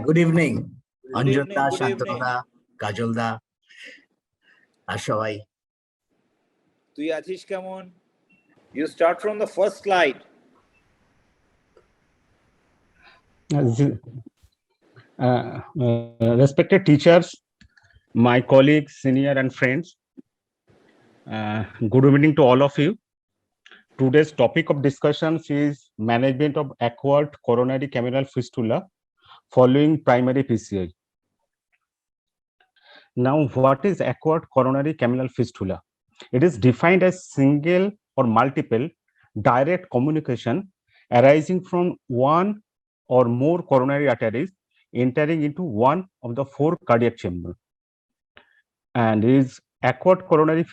Good evening, Good evening, Anjanda, good evening. Shantanoda, Kajolda, Ashavai. তুই আছিস কেমন? You start from the first slide. Respected teachers, my colleagues, senior and friends, good evening to all of you. Today's topic of discussion is management of acquired coronary cameral fistula following primary PCI. Now, what is acquired coronary cameral fistula? It is defined as single or multiple direct communication arising from one or more coronary arteries entering into one of the four cardiac chambers. And is acquired coronary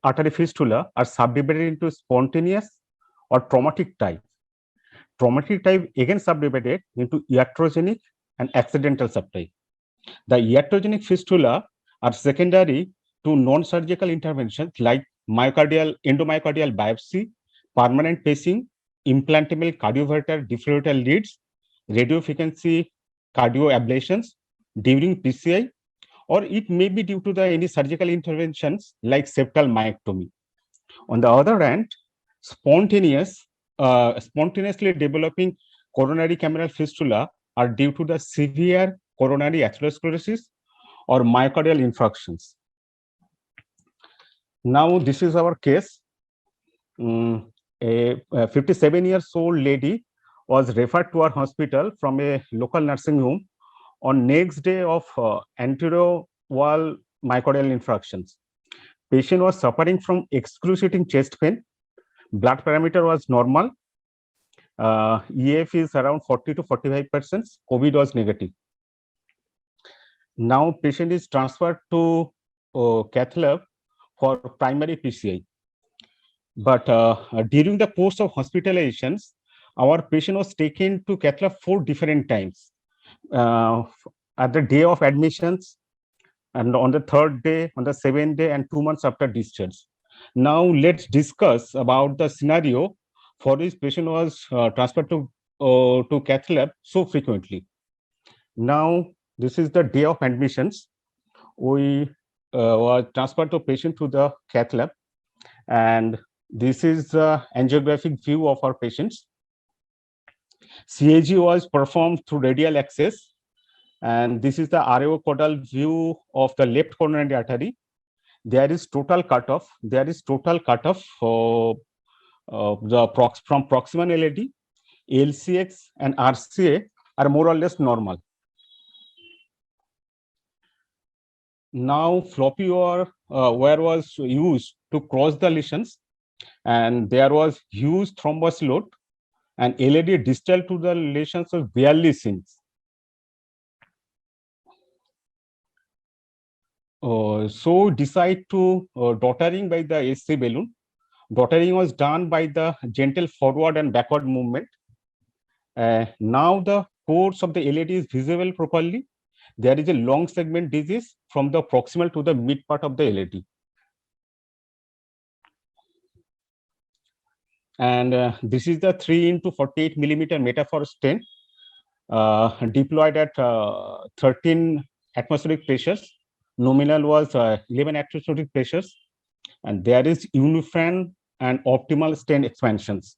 artery fistula are subdivided into spontaneous or traumatic type. Traumatic type again subdivided into iatrogenic and accidental subtype. The iatrogenic fistula are secondary to non-surgical interventions like endomyocardial biopsy, permanent pacing, implantable cardioverter defibrillator leads, radiofrequency cardioablations during PCI, or it may be due to any surgical interventions like septal myectomy. On the other hand, spontaneously developing coronary cameral fistula are due to the severe coronary atherosclerosis or myocardial infarctions. Now, this is our case. A 57-year-old lady was referred to our hospital from a local nursing home on next day of anterior wall myocardial infarctions. Patient was suffering from excruciating chest pain. Blood parameter was normal. EF is around 40 to 45%. COVID was negative. Now patient is transferred to cath lab for primary PCI. But during the course of hospitalizations, our patient was taken to cath lab 4 different times. At the day of admissions, and on the 3rd day, on the 7th day, and 2 months after discharge. Now let's discuss about the scenario for which patient was transferred to cath lab so frequently. Now this is the day of admissions. We were transferred to patient to the cath lab, and this is the angiographic view of our patients. CAG was performed through radial access, and this is the RAO caudal view of the left coronary artery. There is total cutoff. There is total cutoff from proximal LAD, LCX, and RCA are more or less normal. Now, floppy wire was used to cross the lesions, and there was huge thrombus load, and LAD distal to the lesions was barely seen. So decide to daughtering by the SC balloon. Daughtering was done by the gentle forward and backward movement. Now the course of the LAD is visible properly. There is a long segment disease from the proximal to the mid part of the LAD. And this is the 3 into 48 millimeter metaphor stent deployed at 13 atmospheric pressures. Nominal was 11 atmospheric pressures, and there is uniform and optimal stent expansions.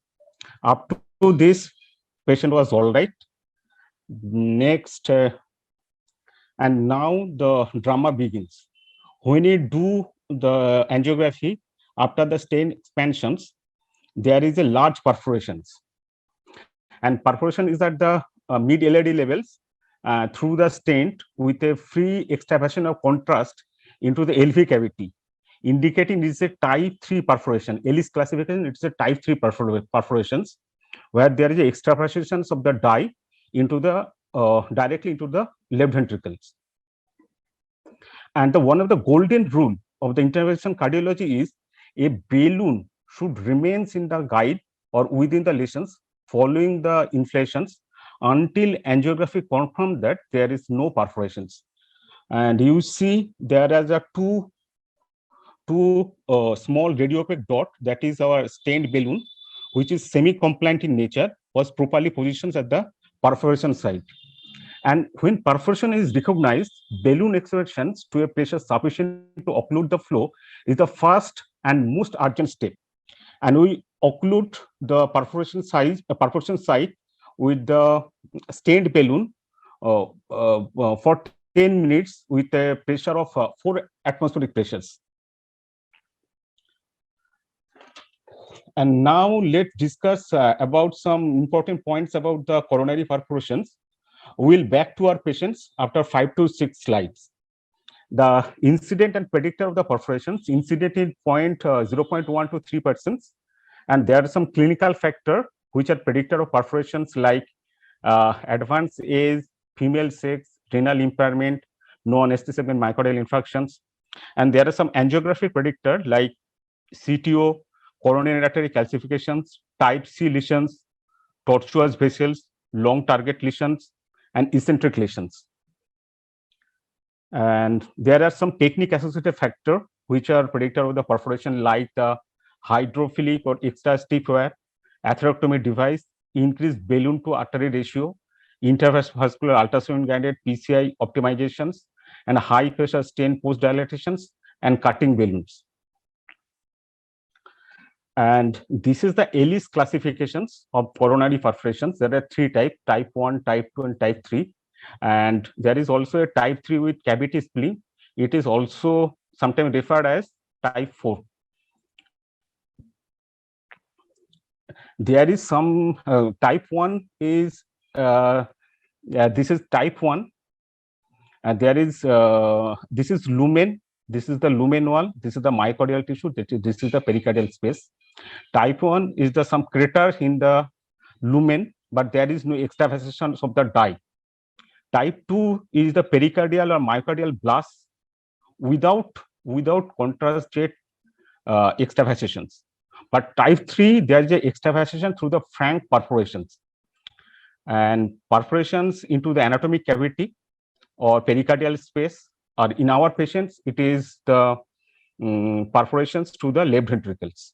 Up to this, patient was all right. Next, and now the drama begins. When you do the angiography after the stent expansions, there is a large perforations, and perforation is at the mid LAD levels through the stent with a free extraction of contrast into the LV cavity, indicating this is a type 3 perforation. Ellis classification, it's a type 3 perforations, where there is a extravasations of the dye into the directly into the left ventricles. And one of the golden rule of the intervention cardiology is a balloon should remain in the guide or within the lesions following the inflations until angiography confirms that there is no perforations. And you see there is a two small radiopaque dot, that is our stent balloon, which is semi-compliant in nature, was properly positioned at the perforation site. And when perforation is recognized, balloon exertions to a pressure sufficient to occlude the flow is the first and most urgent step. And we occlude the perforation site with the stained balloon for 10 minutes with a pressure of 4 atmospheric pressures. And now let's discuss about some important points about the coronary perforations. We'll back to our patients after 5 to 6 slides. The incident and predictor of the perforations, incident is 0.1 to 3%, and there are some clinical factors which are predictor of perforations like advanced age, female sex, renal impairment, no anesthesia and myocardial infarctions. And there are some angiography predictor like CTO, coronary artery calcifications, type C lesions, tortuous vessels, long target lesions, and eccentric lesions. And there are some technique associated factors which are predictor of the perforation like the hydrophilic or extra stiff wire, atherectomy device, increased balloon to artery ratio, intravascular ultrasound guided PCI optimizations, and high pressure stent post dilatations and cutting balloons. And this is the Ellis classifications of coronary perforations. There are 3 types: type 1, type 2, and type 3. And there is also a type 3 with cavity spleen. It is also sometimes referred as type 4. There is some type 1 is this is type 1. And there is this is lumen. This is the lumen wall. This is the myocardial tissue. This is the pericardial space. Type 1 is the some crater in the lumen, but there is no extravasation of the dye. Type 2 is the pericardial or myocardial blast without contrast jet extravasations. But type 3, there is a extravasation through the frank perforations. And perforations into the anatomic cavity or pericardial space, or in our patients, it is the perforations to the left ventricles.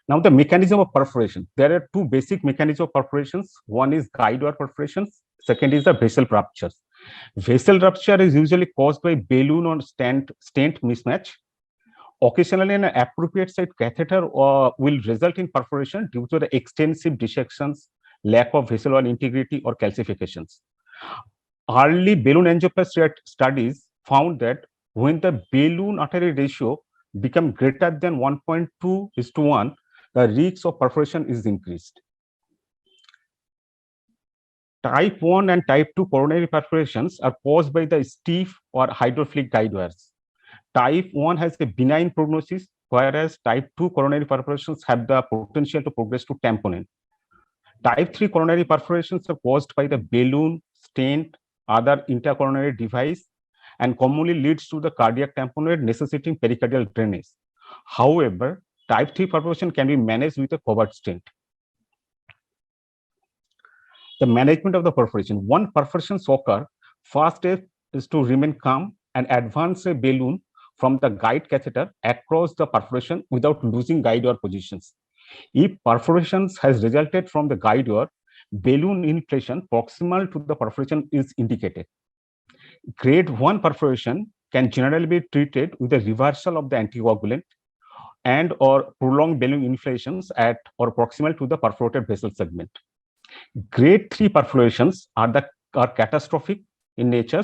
Now, the mechanism of perforation. There are 2 basic mechanisms of perforations. One is guide wire perforations. Second is the vessel ruptures. Vessel rupture is usually caused by balloon or stent mismatch. Occasionally, an appropriate site catheter will result in perforation due to the extensive dissections, lack of vessel wall integrity, or calcifications. Early balloon angioplasty studies found that when the balloon artery ratio becomes greater than 1.2:1, the risk of perforation is increased. Type 1 and type 2 coronary perforations are caused by the stiff or hydrophilic guide wires. Type 1 has a benign prognosis, whereas type 2 coronary perforations have the potential to progress to tamponade. Type 3 coronary perforations are caused by the balloon, stent, other intracoronary device, and commonly leads to the cardiac tamponade necessitating pericardial drainage. However, type 3 perforation can be managed with a covered stent. The management of the perforation. One perforation occur, first step is to remain calm and advance a balloon from the guide catheter across the perforation without losing guide wire positions. If perforations has resulted from the guide wire, balloon inflation proximal to the perforation is indicated. Grade 1 perforation can generally be treated with a reversal of the anticoagulant and or prolonged balloon inflations at or proximal to the perforated vessel segment. Grade 3 perforations are catastrophic in nature,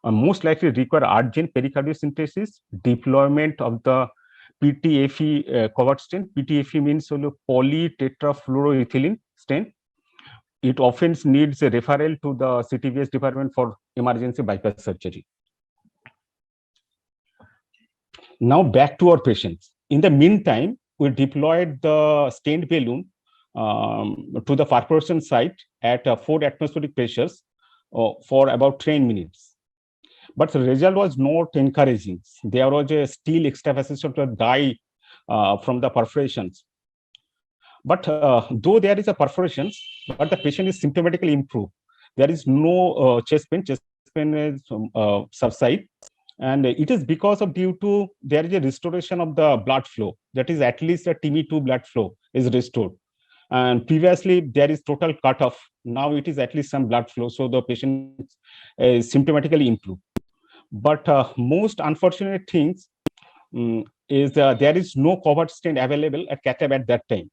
most likely require urgent pericardiocentesis, deployment of the PTFE covered stent. PTFE means polytetrafluoroethylene stent. It often needs a referral to the CTVS department for emergency bypass surgery. Now back to our patients. In the meantime, we deployed the stent balloon to the perforation site at 4 atmospheric pressures for about 10 minutes. But the result was not encouraging. There was a still extravasation of the dye from the perforations. But though there is a perforation, but the patient is symptomatically improved. There is no chest pain is subside. And it is because of there is a restoration of the blood flow. That is, at least a TB2 blood flow is restored. And previously there is total cutoff. Now it is at least some blood flow, so the patient is symptomatically improved. But most unfortunate things is there is no covered stent available at cath lab at that time.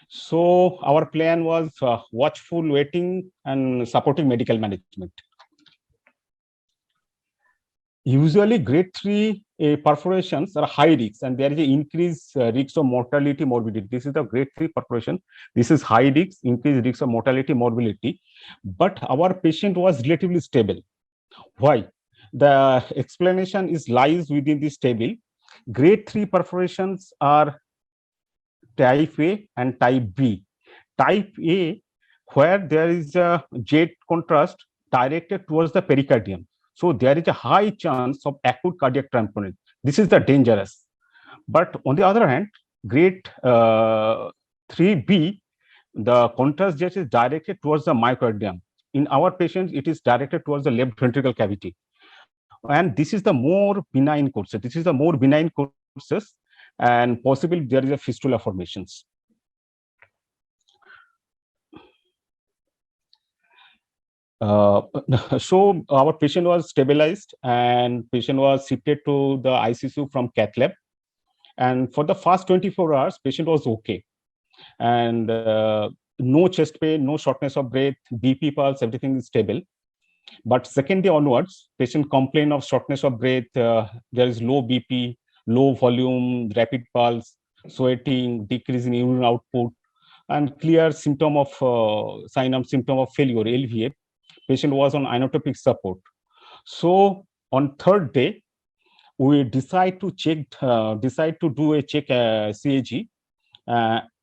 So our plan was watchful waiting and supporting medical management. Usually grade 3 perforations are high risk, and there is an increased risk of mortality, morbidity. This is the grade 3 perforation. This is high risk, increased risk of mortality, morbidity. But our patient was relatively stable. Why? The explanation lies within this table. Grade 3 perforations are type A and type B. Type A, where there is a jet contrast directed towards the pericardium. So there is a high chance of acute cardiac tamponade. This is the dangerous. But on the other hand, grade 3B, the contrast jet is directed towards the myocardium. In our patients, it is directed towards the left ventricle cavity. And this is the more benign courses. This is the more benign courses, and possibly there is a fistula formations. So our patient was stabilized, and patient was shifted to the ICU from cath lab. And for the first 24 hours, patient was okay. And no chest pain, no shortness of breath, BP pulse, everything is stable. But second day onwards, patient complained of shortness of breath. There is low BP, low volume, rapid pulse, sweating, decrease in urine output, and clear symptom of symptom of failure, LVF. Patient was on inotropic support. So on third day, we decide to do a check CAG.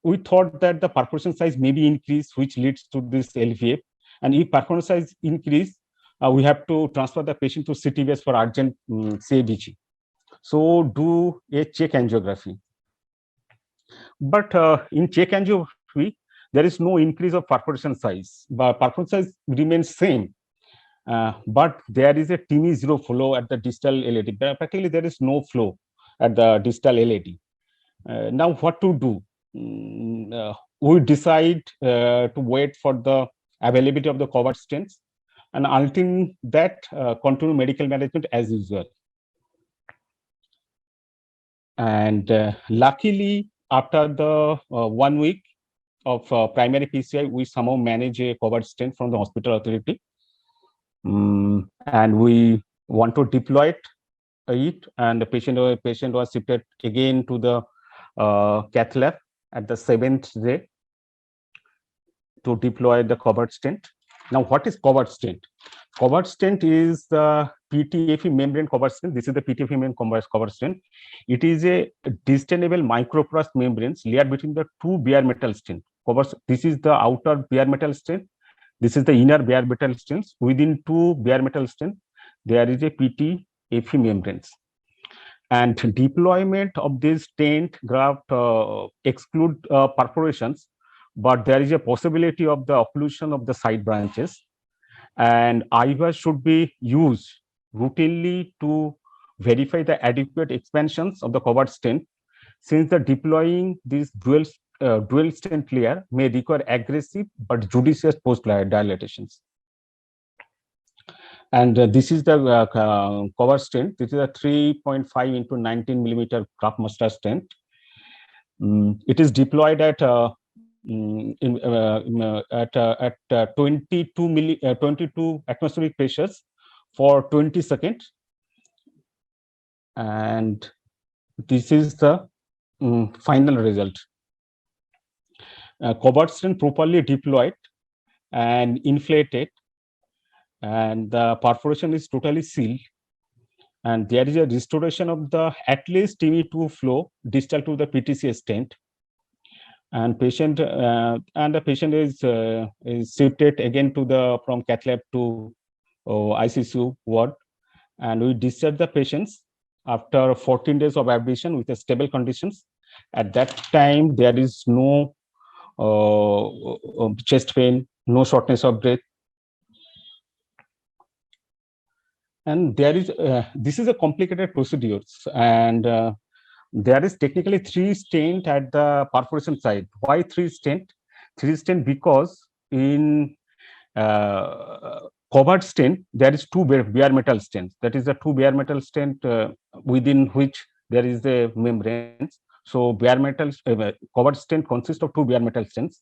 We thought that the perforation size may be increased, which leads to this LVF. And if perforation size increase, we have to transfer the patient to CTVS for urgent CABG. So do a check angiography. But in check angiography, there is no increase of perforation size, but perforation size remains same. But there is a teeny zero flow at the distal LAD. Practically, there is no flow at the distal LAD. Now, what to do? We decide to wait for the availability of the covered stents, and until that, continue medical management as usual. And luckily, after the 1 week of primary PCI, we somehow manage a covered stent from the hospital authority. And we want to deploy it, and the patient was shifted again to the cath lab at the 7th day to deploy the covered stent. Now, what is covered stent? Covered stent is the PTFE membrane covered stent. This is the PTFE membrane covered stent. It is a distendable microporous membranes layered between the two bare metal stent. This is the outer bare metal stent. This is the inner bare metal stents. Within two bare metal stents, there is a PTFE membranes. And deployment of this stent graft exclude perforations, but there is a possibility of the occlusion of the side branches. And IVAS should be used routinely to verify the adequate expansions of the covered stent, since the deploying these dual stent layer may require aggressive but judicious post-dilatations. And this is the cover stent. This is a 3.5 into 19 millimeter graft master stent. It is deployed at 22 atmospheric pressures for 20 seconds. And this is the final result. Covered stent properly deployed and inflated, and the perforation is totally sealed, and there is a restoration of the at least TE2 flow distal to the PTC stent, and the patient is shifted again to the from cath lab to ICU ward, and we discharge the patients after 14 days of admission with a stable conditions. At that time, there is no chest pain, no shortness of breath. And there is this is a complicated procedure, and there is technically 3 stent at the perforation site. Why 3 stent? 3 stent because in covered stent there is 2 bare metal stents. That is the 2 bare metal stent within which there is a membranes. So bare metal covered stent consists of 2 bare metal stents,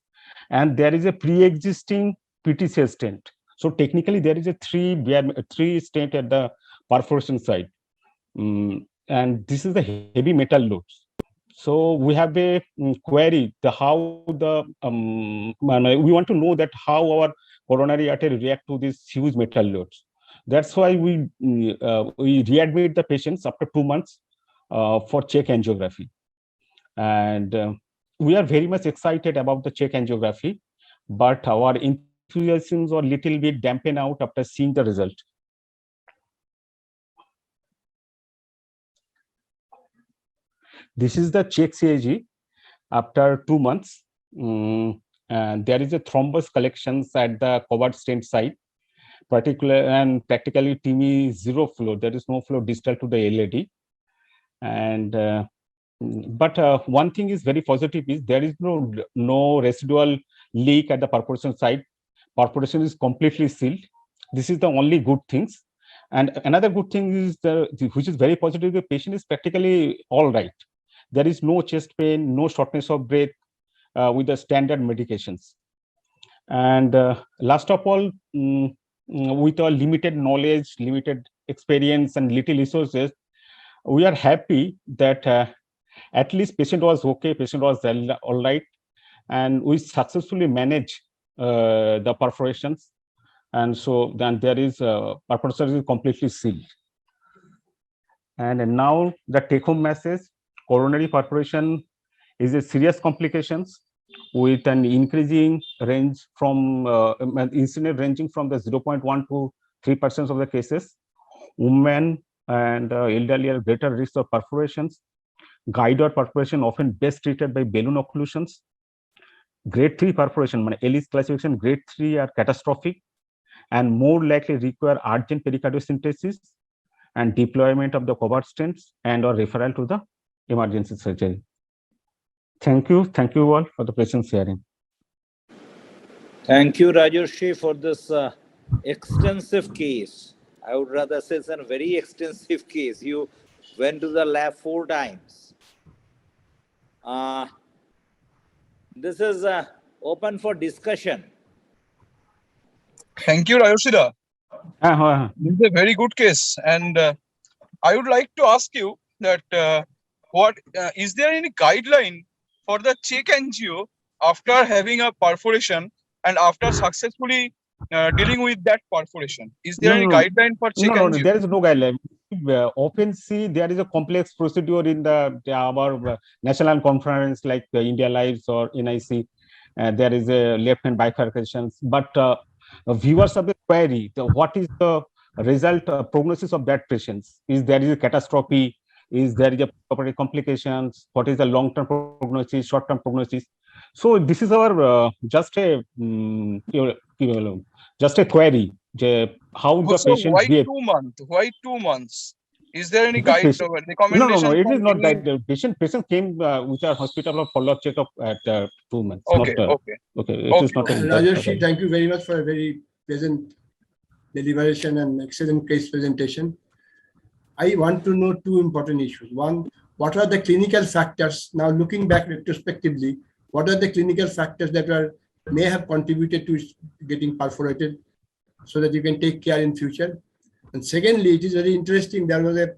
and there is a pre-existing PTCA stent. So technically there is a 3 stent at the perforation side, and this is the heavy metal loads. So we have a query how the we want to know that how our coronary artery react to these huge metal loads. That's why we readmit the patients after 2 months for check angiography, and we are very much excited about the check angiography, but our enthusiasms are little bit dampened out after seeing the result. This is the check CAG after 2 months. And there is a thrombus collections at the covered stent site, and practically TIMI 0 flow. There is no flow distal to the LAD. And but one thing is very positive is there is no residual leak at the perforation site. Perforation is completely sealed. This is the only good things. And another good thing is which is very positive, the patient is practically all right. There is no chest pain, no shortness of breath with the standard medications. And last of all, with our limited knowledge, limited experience, and little resources, we are happy that at least patient was okay, patient was all right, and we successfully manage the perforations. And so then there is perforation is completely sealed. And now the take-home message: coronary perforation is a serious complications with an increasing range from incidence ranging from the 0.1 to 3% of the cases. Women and elderly are greater risk of perforations. Guided perforation often best treated by balloon occlusions. Grade 3 perforation, Ellis classification, grade 3 are catastrophic and more likely require urgent pericardiocentesis and deployment of the covered stents and or referral to the emergency surgery. Thank you all for the patient sharing. Thank you, Rajarshri, for this extensive case. I would rather say it's a very extensive case. You went to the lab 4 times. This is open for discussion. Thank you, Rajarshri. This is a very good case, and I would like to ask you that what is there any guideline for the check angio after having a perforation and after successfully dealing with that perforation? Is there any guideline for check angio? No, there is no guideline. Often see there is a complex procedure in our national conference like India Lives or NIC. There is a left-hand bifurcations, but viewers of the query, what is the result prognosis of that patients? Is there is a catastrophe? Is there is a property complications? What is the long-term prognosis, short-term prognosis? So this is our just a query. How the patient why behave. 2 months? Why 2 months? Is there any guide or recommendation? No, it is not guided. Patient came with our hospital for follow-up checkup at 2 months. Okay. It is not. Rajarshri, thank you very much for a very pleasant deliberation and excellent case presentation. I want to know 2 important issues. One, what are the clinical factors, now looking back retrospectively, what are the clinical factors that may have contributed to getting perforated so that you can take care in future? And secondly, it is very interesting, there was a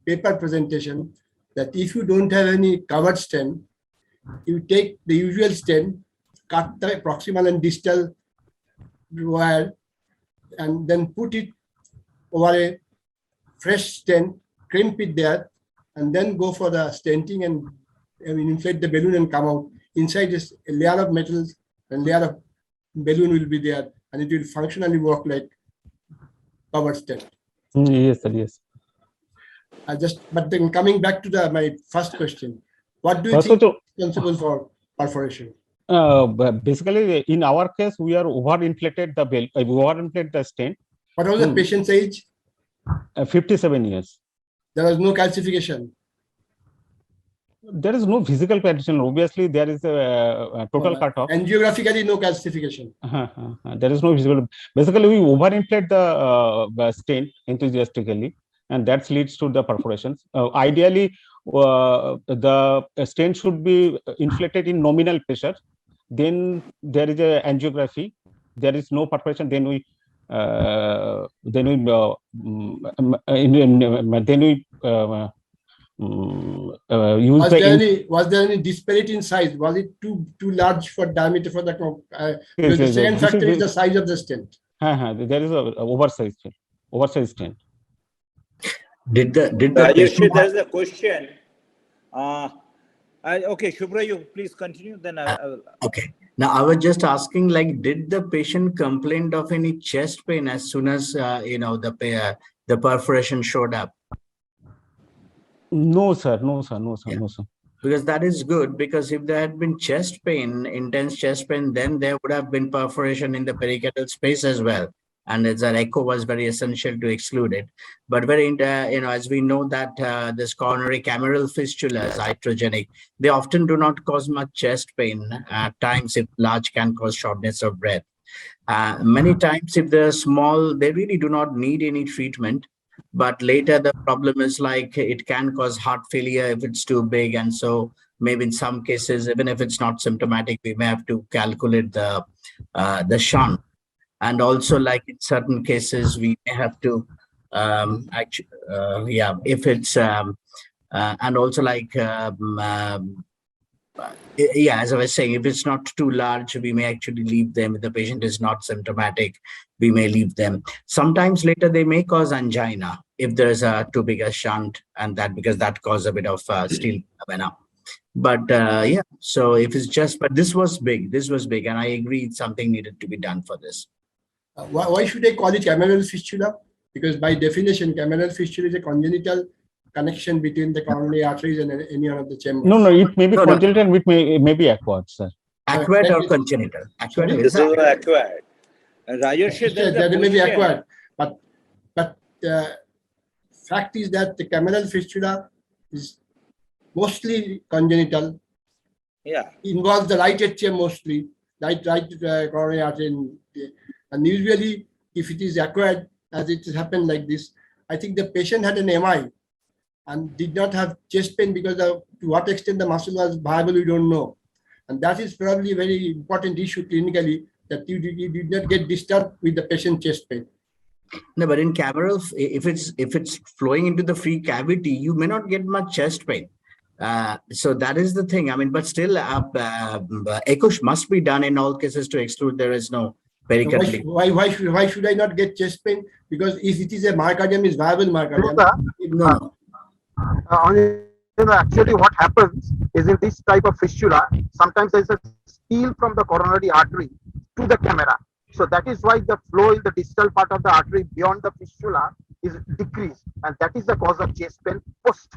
paper presentation that if you don't have any covered stent, you take the usual stent, cut the proximal and distal wire, and then put it over a fresh stent, crimp it there, and then go for the stenting and inflate the balloon and come out. Inside is a layer of metals and layer of balloon will be there, and it will functionally work like covered stent. Yes, sir, yes. But then coming back to my first question, what do you think is responsible for perforation? Basically, in our case, we are overinflated the stent. What was the patient's age? 57 years. There was no calcification. There is no physical partition. Obviously, there is a total cutoff. Angiographically, no calcification. There is no visible. Basically, we overinflate the stent enthusiastically, and that leads to the perforations. Ideally, the stent should be inflated in nominal pressure. Then there is a angiography. There is no perforation. Then we use Was there any disparity in size? Was it too large for diameter for the? Because the second factor is the size of the stent. There is a oversized stent. Did the Rajarshri, there's a question. Okay, Shubhra, you please continue. Then I will. Okay. Now I was just asking, like, did the patient complain of any chest pain as soon as the perforation showed up? No, sir. Yeah. Because that is good, because if there had been chest pain, intense chest pain, then there would have been perforation in the pericardial space as well. And that echo was very essential to exclude it. But as we know that this coronary cameral fistulas, iatrogenic, they often do not cause much chest pain. At times, if large, can cause shortness of breath. Many times, if they're small, they really do not need any treatment. But later, the problem is like it can cause heart failure if it's too big. And so maybe in some cases, even if it's not symptomatic, we may have to calculate the shunt. And also, like in certain cases, we may have to if it's and also like as I was saying, if it's not too large, we may actually leave them. If the patient is not symptomatic, we may leave them. Sometimes later they may cause angina if there's a too big a shunt, and that because that causes a bit of steel phenomena. But so if it's just, but this was big, and I agree something needed to be done for this. Why should I call it cameral fistula? Because by definition, cameral fistula is a congenital connection between the coronary arteries and any one of the chambers. No, it may be congenital, it may be acquired, sir. Acquired or congenital? Acquired. This is acquired. Rajarshri, that may be acquired, but fact is that the cameral fistula is mostly congenital. Yeah. Involves the right atrium mostly, right coronary artery. And usually, if it is acquired, as it happened like this, I think the patient had an MI and did not have chest pain because of to what extent the muscle was viable, we don't know. And that is probably a very important issue clinically, that you did not get disturbed with the patient chest pain. No, but in cameral, if it's flowing into the free cavity, you may not get much chest pain. So that is the thing. I mean, but still, echo must be done in all cases to exclude there is no pericardial. Why should I not get chest pain? Because if it is a myocardium, is viable myocardium. No. Actually, what happens is in this type of fistula, sometimes there is a steal from the coronary artery to the camera. So that is why the flow in the distal part of the artery beyond the fistula is decreased, and that is the cause of chest pain post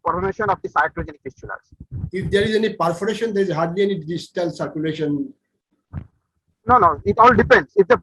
formation of the iatrogenic fistulas. If there is any perforation, there is hardly any distal circulation. No, it all depends. If the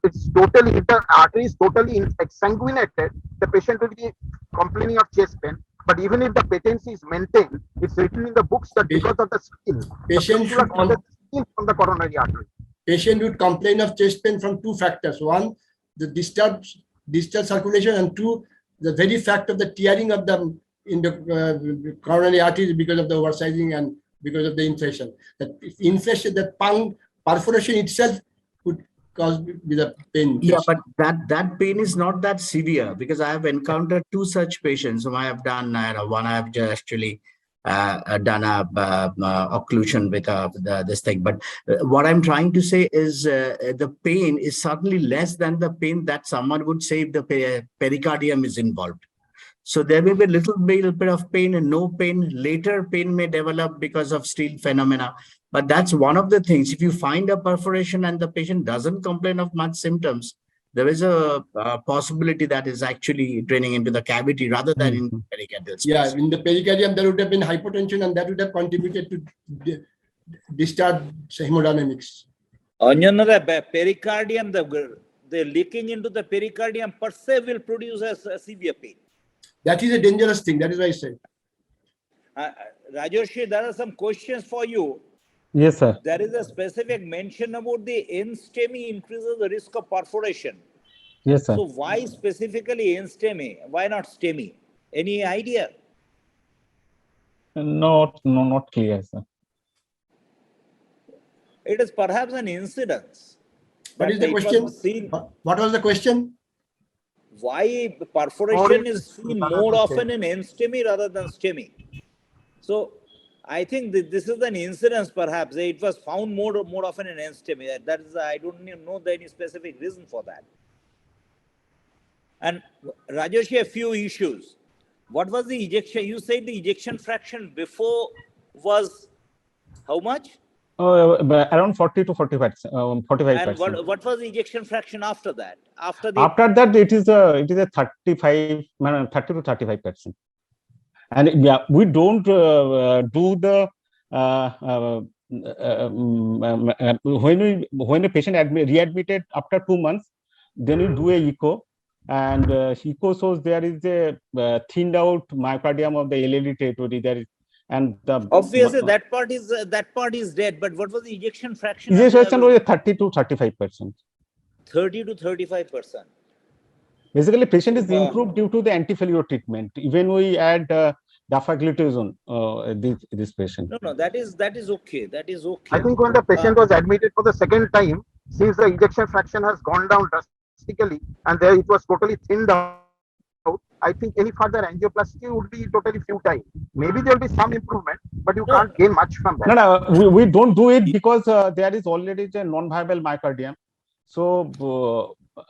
artery is totally exsanguinated, the patient will be complaining of chest pain. But even if the patency is maintained, it's written in the books that because of the skin, patient should causes skin from the coronary artery. Patient would complain of chest pain from two factors. One, the disturbed distal circulation, and two, the very fact of the tearing of the in the coronary arteries because of the oversizing and because of the inflation. That inflation, that perforation itself could cause with a pain. Yeah, but that pain is not that severe, because I have encountered two such patients whom I have done. One I have just actually done a occlusion with this thing. But what I'm trying to say is the pain is certainly less than the pain that someone would say if the pericardium is involved. So there may be a little bit of pain and no pain. Later, pain may develop because of steel phenomena. But that's one of the things. If you find a perforation and the patient doesn't complain of much symptoms, there is a possibility that is actually draining into the cavity rather than in pericardial space. Yeah, in the pericardium, there would have been hypotension, and that would have contributed to disturb hemodynamics. The pericardium, the leaking into the pericardium per se will produce a severe pain. That is a dangerous thing. That is why I say. Rajarshri, there are some questions for you. Yes, sir. There is a specific mention about the NSTEMI increases the risk of perforation. Yes, sir. So why specifically NSTEMI? Why not STEMI? Any idea? Not clear, sir. It is perhaps an incidence. What is the it was question? seen- What was the question? Why perforation is seen more often in NSTEMI rather than STEMI? So I think this is an incidence perhaps. It was found more often in NSTEMI. That is, I don't know any specific reason for that. And Rajarshri, a few issues. What was the ejection? You said the ejection fraction before was how much? Around 40 to 45%. And 45%. what was the ejection fraction after that? After that, it is a 35, 30 to 35%. And yeah, we don't do the when a patient readmitted after 2 months, then we do a echo, and echo shows there is a thinned out myocardium of the LLD territory. There is, and the obviously that part is dead. But what was the ejection fraction? Ejection was 30 to 35%. 30 to 35%. Basically, patient is improved due to the anti-failure treatment. Even we add dapagliflozin, this patient. No, that is okay. That is okay. I think when the patient was admitted for the second time, since the ejection fraction has gone down drastically and there it was totally thinned out, I think any further angioplasty would be totally futile. Maybe there will be some improvement, but you can't gain much from that. No, we don't do it because there is already a non-viable myocardium. So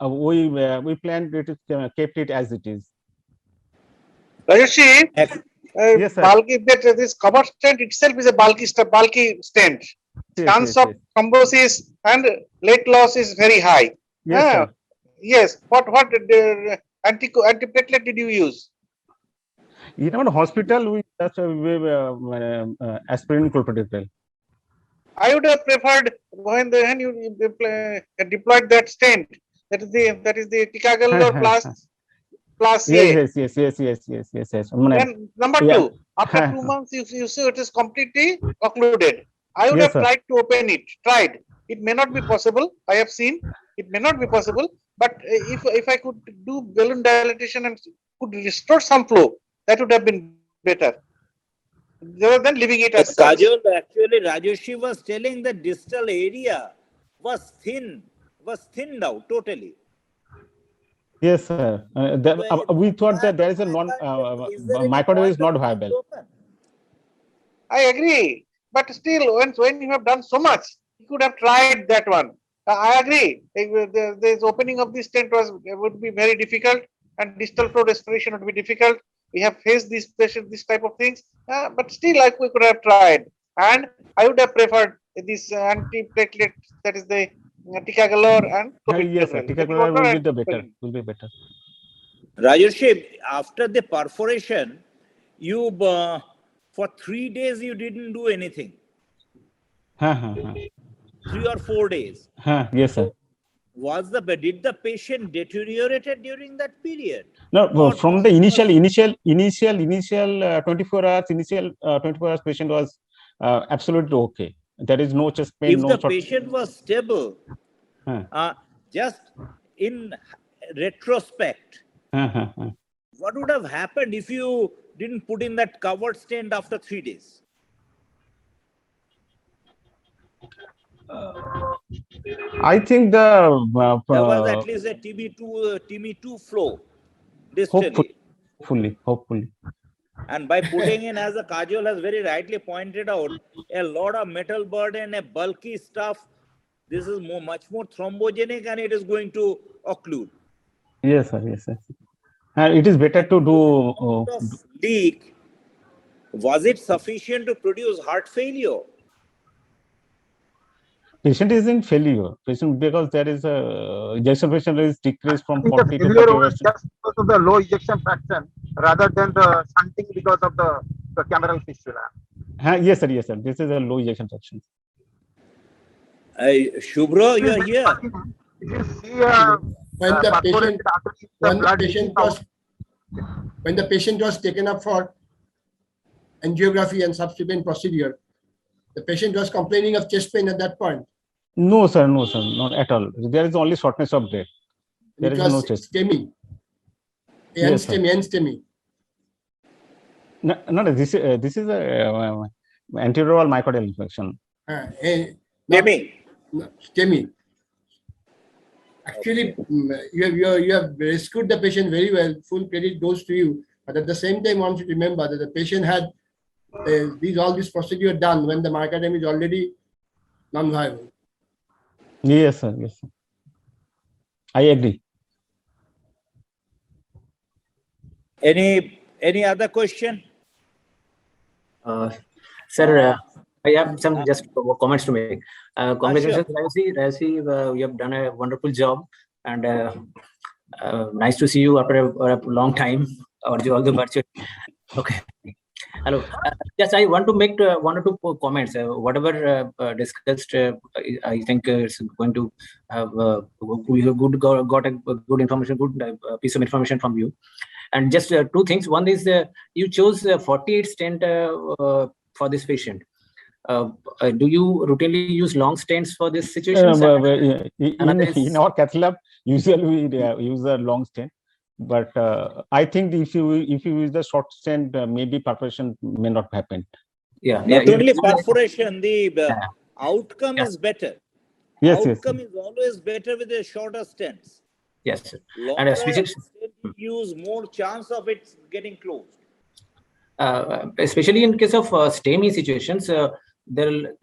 we planned it, kept it as it is. Rajarshri, Yes, sir. bulky, this cover stent itself is a bulky stent. Chance of thrombosis and late loss is very high. Yes, sir. Yes. What antiplatelet did you use? In our hospital, we just aspirin clopidogrel. I would have preferred when you deployed that stent. That is the ticagrelor plus Yes. Then number two, after 2 months, you see it is completely occluded. I would have tried to open it. It may not be possible. I have seen it may not be possible. But if I could do balloon dilatation and could restore some flow, that would have been better rather than leaving it as such. Kajol, actually, Rajarshri was telling the distal area was thinned out totally. Yes, sir. We thought that there is a myocardium is not viable. I agree, but still, when you have done so much, you could have tried that one. I agree. The opening of this stent would be very difficult, and distal flow restoration would be difficult. We have faced this type of things, but still, we could have tried. And I would have preferred this antiplatelet, that is the ticagrelor and yes, sir. Ticagrelor will be better. Rajarshri, after the perforation, you for 3 days you didn't do anything. 3 or 4 days. Yes, sir. Did the patient deteriorated during that period? No, from the initial 24 hours patient was absolutely okay. There is no chest pain. If the patient was stable, just in retrospect, what would have happened if you didn't put in that covered stent after 3 days? I think there was at least a TB2 flow distally. Hopefully. And by putting in, as the Kajol has very rightly pointed out, a lot of metal burden, a bulky stuff, this is much more thrombogenic and it is going to occlude. Yes, sir. And it is better to do. Leak, was it sufficient to produce heart failure? Patient is in failure. Because there is a ejection fraction is decreased from 40 to 40%. Just because of the low ejection fraction rather than the shunting because of the cameral fistula. Yes, sir. This is a low ejection fraction. Shubhra, you are here. If you see when the patient was taken up for angiography and subsequent procedure, the patient was complaining of chest pain at that point. No, sir, not at all. There is only shortness of breath. There It is no was chest. STEMI. Yes, sir. NSTEMI. No, this is a anterior myocardial infection. STEMI. STEMI. Actually, you have rescued the patient very well. Full credit goes to you. But at the same time, one should remember that the patient had all these procedure done when the myocardium is already non-viable. Yes, sir. Yes, sir. I agree. Any other question? Sir, I have some just comments to make. Congratulations, Sure. Rajarshri, you have done a wonderful job, and nice to see you after a long time, or all the virtual. Okay. Hello. Yes, I want to make one or two comments. Whatever discussed, I think it's going to have we have got a good information, good piece of information from you. And just two things. One is you chose 48 stent for this patient. Do you routinely use long stents for this situation? In our cath lab, usually we use a long stent. But I think if you use the short stent, maybe perforation may not happen. Yeah. Not only perforation, the outcome is better. Yes, outcome is always better with the shorter stents. Yes, sir. Longer stent use more chance of it getting closed. Especially in case of STEMI situations, it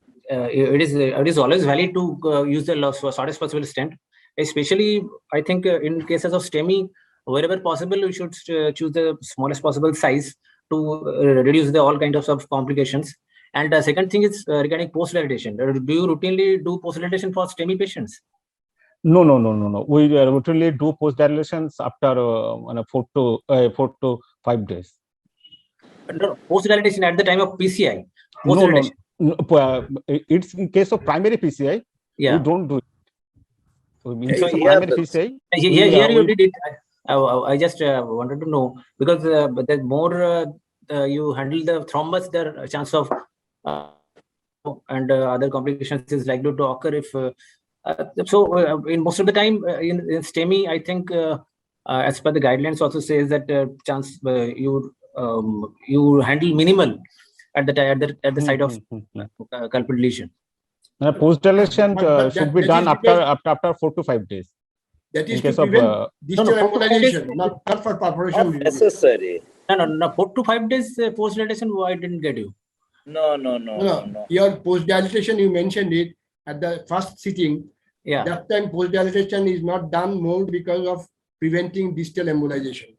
is always valid to use the shortest possible stent. Especially, I think in cases of STEMI, wherever possible, we should choose the smallest possible size to reduce all kinds of complications. And the second thing is regarding post-dilatation. Do you routinely do post-dilatation for STEMI patients? No. We routinely do post-dilations after 4 to 5 days. No, post-dilatation at the time of PCI. No. It's in case of primary PCI. Yeah. We don't do it. So in case of primary PCI. Here you did it. I just wanted to know, because the more you handle the thrombus, the chance of and other complications is likely to occur. If in most of the time in STEMI, I think as per the guidelines also says that chance you handle minimal at the site of culprit lesion. Post-dilation should be done after 4 to 5 days. That is to prevent distal embolization, not for perforation. Not necessary. No. 4 to 5 days post-dilatation, I didn't get you. No. Your post-dilatation, you mentioned it at the first sitting. Yeah. That time post-dilatation is not done more because of preventing distal embolization.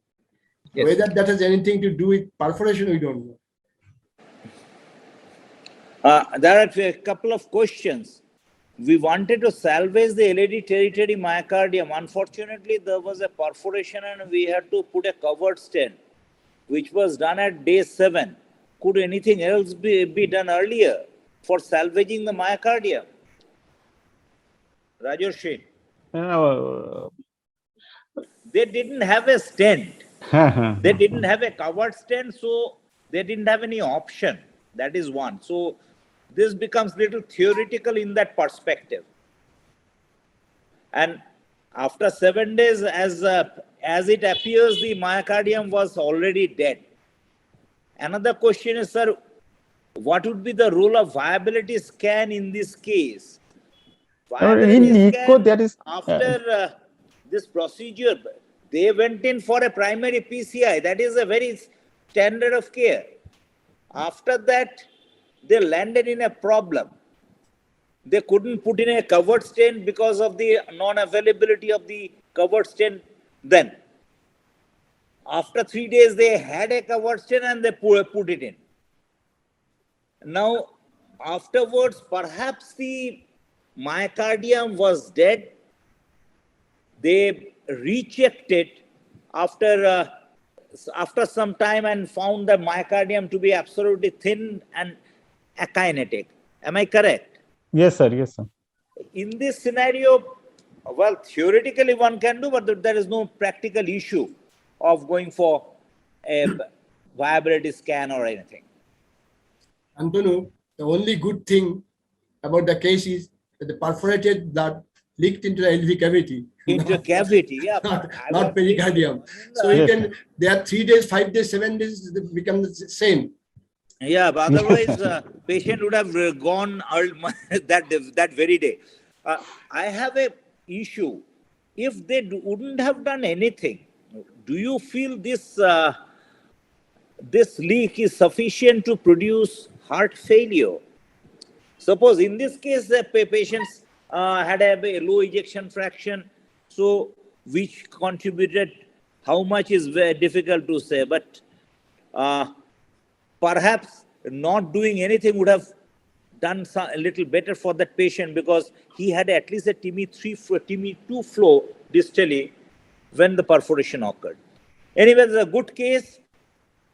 Yes. Whether that has anything to do with perforation, we don't know. There are a couple of questions. We wanted to salvage the LAD territory myocardium. Unfortunately, there was a perforation and we had to put a covered stent, which was done at day 7. Could anything else be done earlier for salvaging the myocardium? Rajarshri. They didn't have a stent. They didn't have a covered stent, so they didn't have any option. That is one. So this becomes little theoretical in that perspective. And after 7 days, as it appears, the myocardium was already dead. Another question is, sir, what would be the role of viability scan in this case? Viability scan, there is after this procedure, they went in for a primary PCI. That is a very standard of care. After that, they landed in a problem. They couldn't put in a covered stent because of the non-availability of the covered stent then. After 3 days, they had a covered stent and they put it in. Now, afterwards, perhaps the myocardium was dead. They rechecked it after some time and found the myocardium to be absolutely thin and akinetic. Am I correct? Yes, sir. In this scenario, well, theoretically one can do, but there is no practical issue of going for a viability scan or anything. Antonu, the only good thing about the case is that the perforated blood leaked into the LV cavity. Into cavity, yeah. Not pericardium. So you can, there are 3 days, 5 days, 7 days, they become the same. Yeah, but otherwise, patient would have gone that very day. I have a issue. If they wouldn't have done anything, do you feel this this leak is sufficient to produce heart failure? Suppose in this case, the patients had a low ejection fraction, so which contributed, how much is very difficult to say, but perhaps not doing anything would have done a little better for that patient, because he had at least a TME2 flow distally when the perforation occurred. Anyway, it's a good case.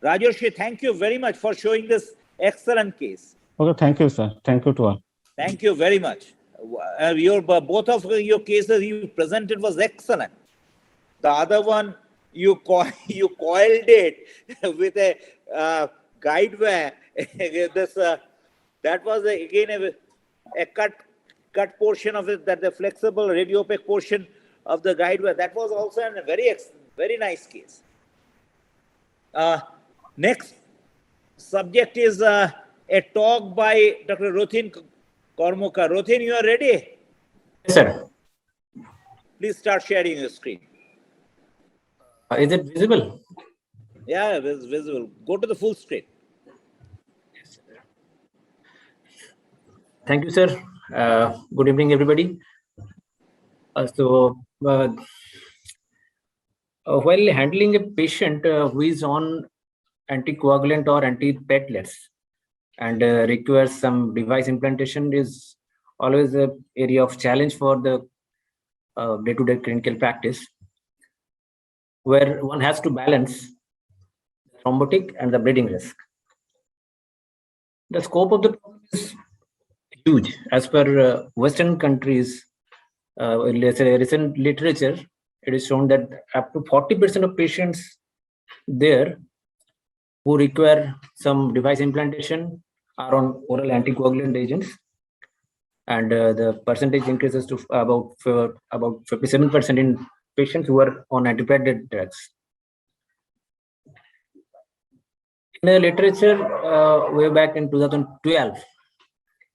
Rajarshri, thank you very much for showing this excellent case. Okay, thank you, sir. Thank you to all. Thank you very much. Both of your cases you presented was excellent. The other one, you coiled it with a guide wire. That was again a cut portion of it, that the flexible radiopaque portion of the guide wire. That was also a very nice case. Next subject is a talk by Dr. Rathin Karmakar. Rathin, you are ready? Yes, sir. Please start sharing your screen. Is it visible? Yeah, it's visible. Go to the full screen. Thank you, sir. Good evening, everybody. While handling a patient who is on anticoagulant or antiplatelets and requires some device implantation is always an area of challenge for the day-to-day clinical practice, where one has to balance the thrombotic and the bleeding risk. The scope of the problem is huge. As per Western countries, recent literature, it is shown that up to 40% of patients there who require some device implantation are on oral anticoagulant agents, and the percentage increases to about 57% in patients who are on antiplatelet drugs. In the literature, way back in 2012,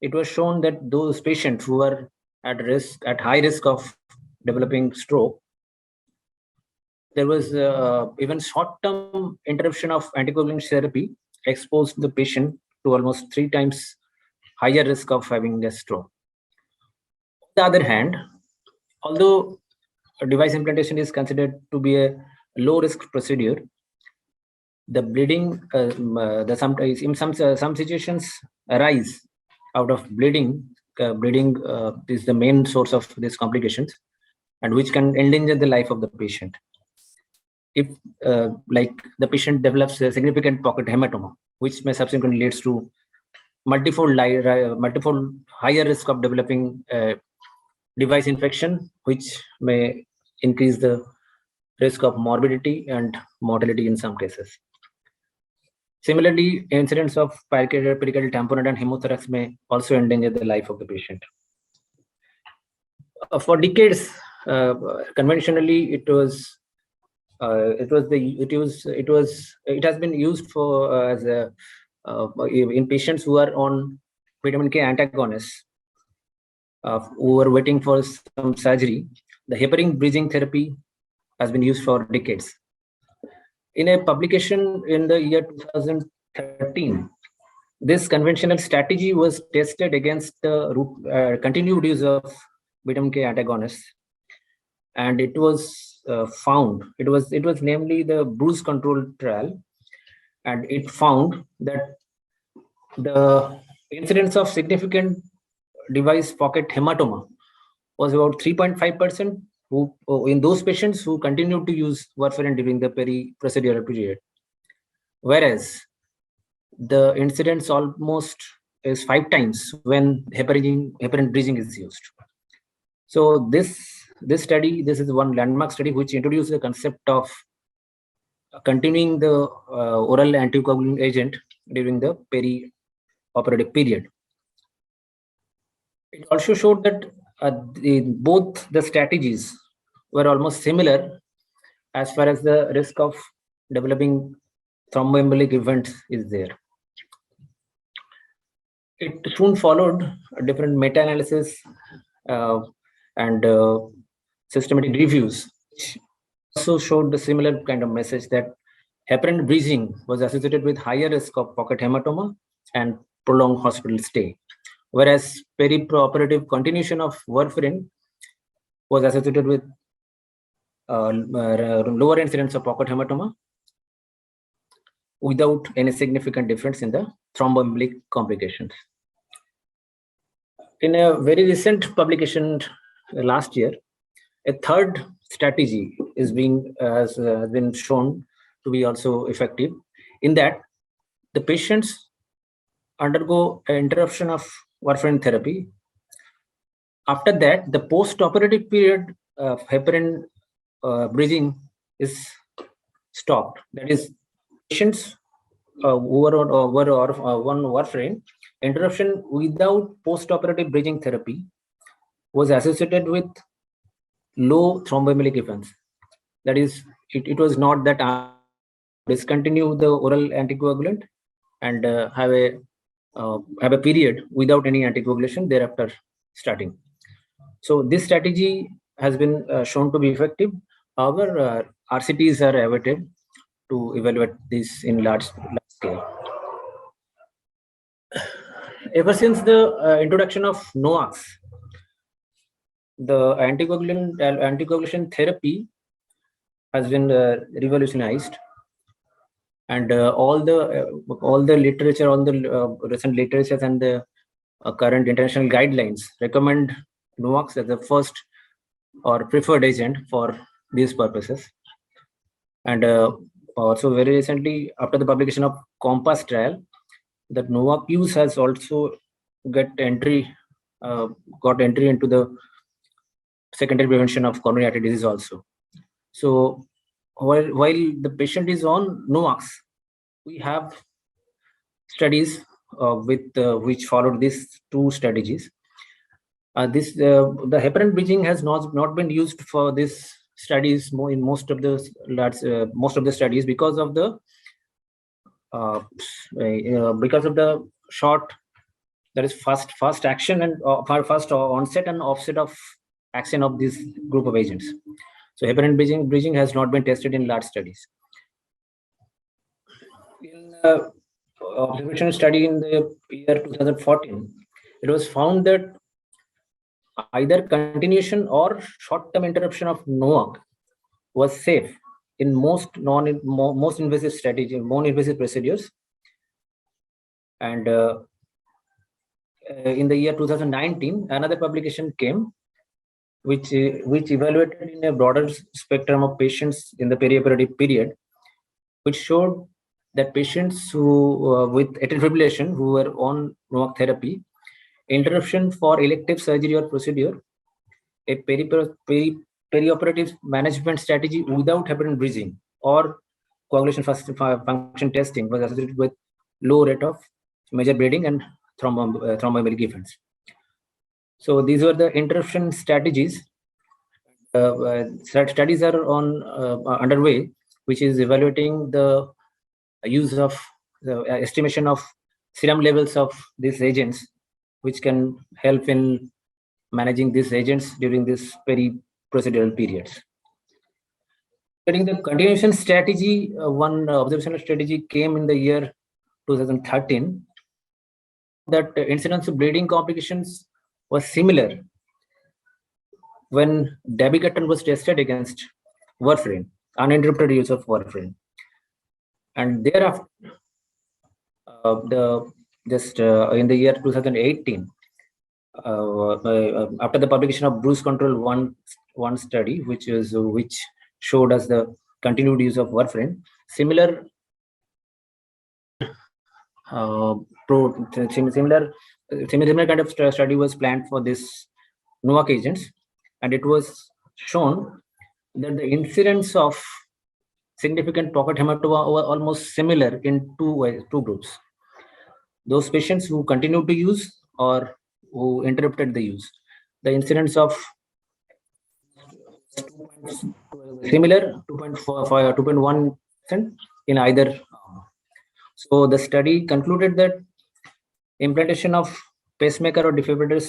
it was shown that those patients who are at high risk of developing stroke, there was even short-term interruption of anticoagulant therapy exposed the patient to almost 3 times higher risk of having a stroke. On the other hand, although a device implantation is considered to be a low-risk procedure, the bleeding, sometimes in some situations arise out of bleeding. Bleeding is the main source of these complications, and which can endanger the life of the patient. If like the patient develops a significant pocket hematoma, which may subsequently leads to multiple higher risk of developing device infection, which may increase the risk of morbidity and mortality in some cases. Similarly, incidents of pericardial tamponade and hemothorax may also endanger the life of the patient. For decades, conventionally, it has been used for as a in patients who are on vitamin K antagonists who are waiting for some surgery. The heparin bridging therapy has been used for decades. In a publication in the year 2013, this conventional strategy was tested against the continued use of vitamin K antagonists, and it was found, it was namely the bruise control trial, and it found that the incidence of significant device pocket hematoma was about 3.5% in those patients who continued to use warfarin during the peri-procedural period, whereas the incidence almost is 5 times when heparin bridging is used. So this study, this is one landmark study which introduced the concept of continuing the oral anticoagulant agent during the operative period. It also showed that both the strategies were almost similar as far as the risk of developing thromboembolic events is there. It soon followed different meta-analysis and systematic reviews, which also showed the similar kind of message that heparin breathing was associated with higher risk of pocket hematoma and prolonged hospital stay, whereas perioperative continuation of warfarin was associated with lower incidence of pocket hematoma without any significant difference in the thromboembolic complications. In a very recent publication last year, a third strategy has been shown to be also effective, in that the patients undergo an interruption of warfarin therapy. After that, the post-operative period of heparin breathing is stopped. That is, patients who were on warfarin, interruption without post-operative bridging therapy was associated with low thromboembolic events. That is, it was not that discontinue the oral anticoagulant and have a period without any anticoagulation thereafter starting. So this strategy has been shown to be effective. However, RCTs are awaited to evaluate this in large scale. Ever since the introduction of NOACs, the anticoagulation therapy has been revolutionized, and all the literature, all the recent literature and the current international guidelines recommend NOACs as the first or preferred agent for these purposes. And also very recently, after the publication of COMPASS trial, that NOAC use has also got entry into the secondary prevention of coronary artery disease also. So while the patient is on NOACs, we have studies which followed these two strategies. The heparin bridging has not been used for these studies in most of the studies because of the short, that is fast action and fast onset and offset of action of this group of agents. So heparin bridging has not been tested in large studies. In observational study in the year 2014, it was found that either continuation or short-term interruption of NOAC was safe in most invasive strategy, non-invasive procedures. And in the year 2019, another publication came which evaluated in a broader spectrum of patients in the perioperative period, which showed that patients who with atrial fibrillation who were on NOAC therapy, interruption for elective surgery or procedure, a perioperative management strategy without heparin bridging or coagulation function testing was associated with low rate of major bleeding and thromboembolic events. So these were the interruption strategies. Studies are underway, which is evaluating the use of the estimation of serum levels of these agents, which can help in managing these agents during this peri-procedural periods. During the continuation strategy, one observational strategy came in the year 2013, that incidence of bleeding complications was similar when dabigatran was tested against warfarin, uninterrupted use of warfarin. And thereafter, in the year 2018, after the publication of Bruce Control 1 study, which showed us the continued use of warfarin, similar kind of study was planned for this NOAC agents, and it was shown that the incidence of significant pocket hematoma were almost similar in two groups. those patients who continued to use or who interrupted the use. The incidence of similar 2.1% in either. So the study concluded that implantation of pacemaker or defibrillator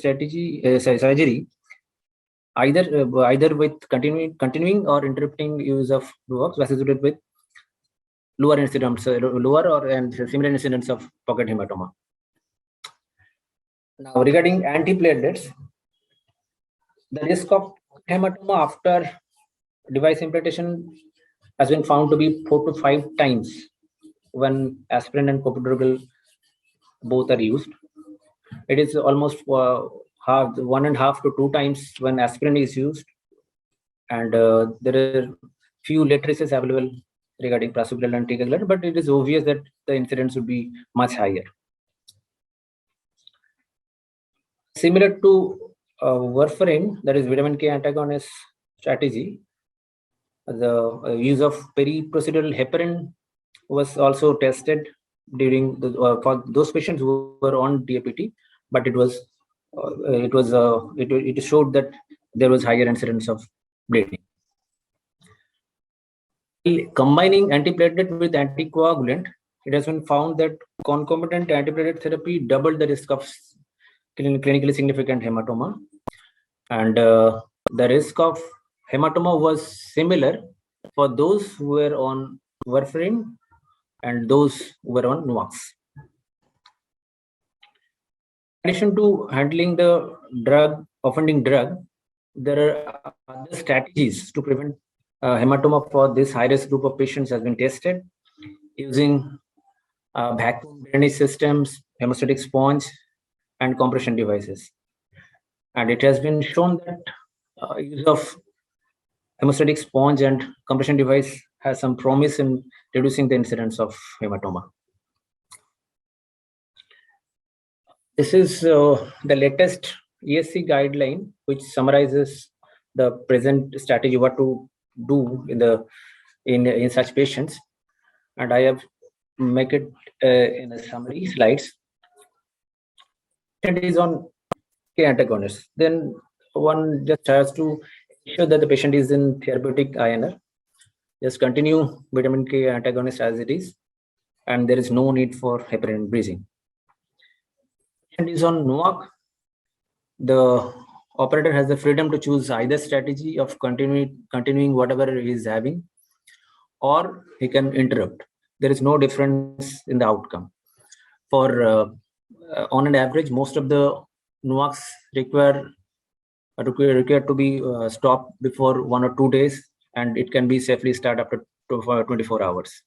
surgery, either with continuing or interrupting use of DUOX, was associated with lower incidence, and similar incidence of pocket hematoma. Now, regarding antiplatelets, the risk of hematoma after device implantation has been found to be 4 to 5 times when aspirin and clopidogrel both are used. It is almost 1.5 to 2 times when aspirin is used, and there are few literacies available regarding prasugrel and ticagrelor, but it is obvious that the incidence would be much higher. Similar to warfarin, that is vitamin K antagonist strategy, the use of peri-procedural heparin was also tested during the, for those patients who were on DAPT, but it showed that there was higher incidence of bleeding. Combining antiplatelet with anticoagulant, it has been found that concomitant antiplatelet therapy doubled the risk of clinically significant hematoma, and the risk of hematoma was similar for those who were on warfarin and those who were on NOACs. In addition to handling the offending drug, there are other strategies to prevent hematoma for this high-risk group of patients has been tested using vacuum drainage systems, hemostatic sponge, and compression devices. And it has been shown that use of hemostatic sponge and compression device has some promise in reducing the incidence of hematoma. This is the latest ESC guideline, which summarizes the present strategy, what to do in such patients, and I have make it in a summary slides. Patient is on K antagonist, then one just has to ensure that the patient is in therapeutic INR. Just continue vitamin K antagonist as it is, and there is no need for heparin breathing. Patient is on NOAC, the operator has the freedom to choose either strategy of continuing whatever he is having, or he can interrupt. There is no difference in the outcome. For on an average, most of the NOACs require to be stopped before 1 or 2 days, and it can be safely started after 24 hours.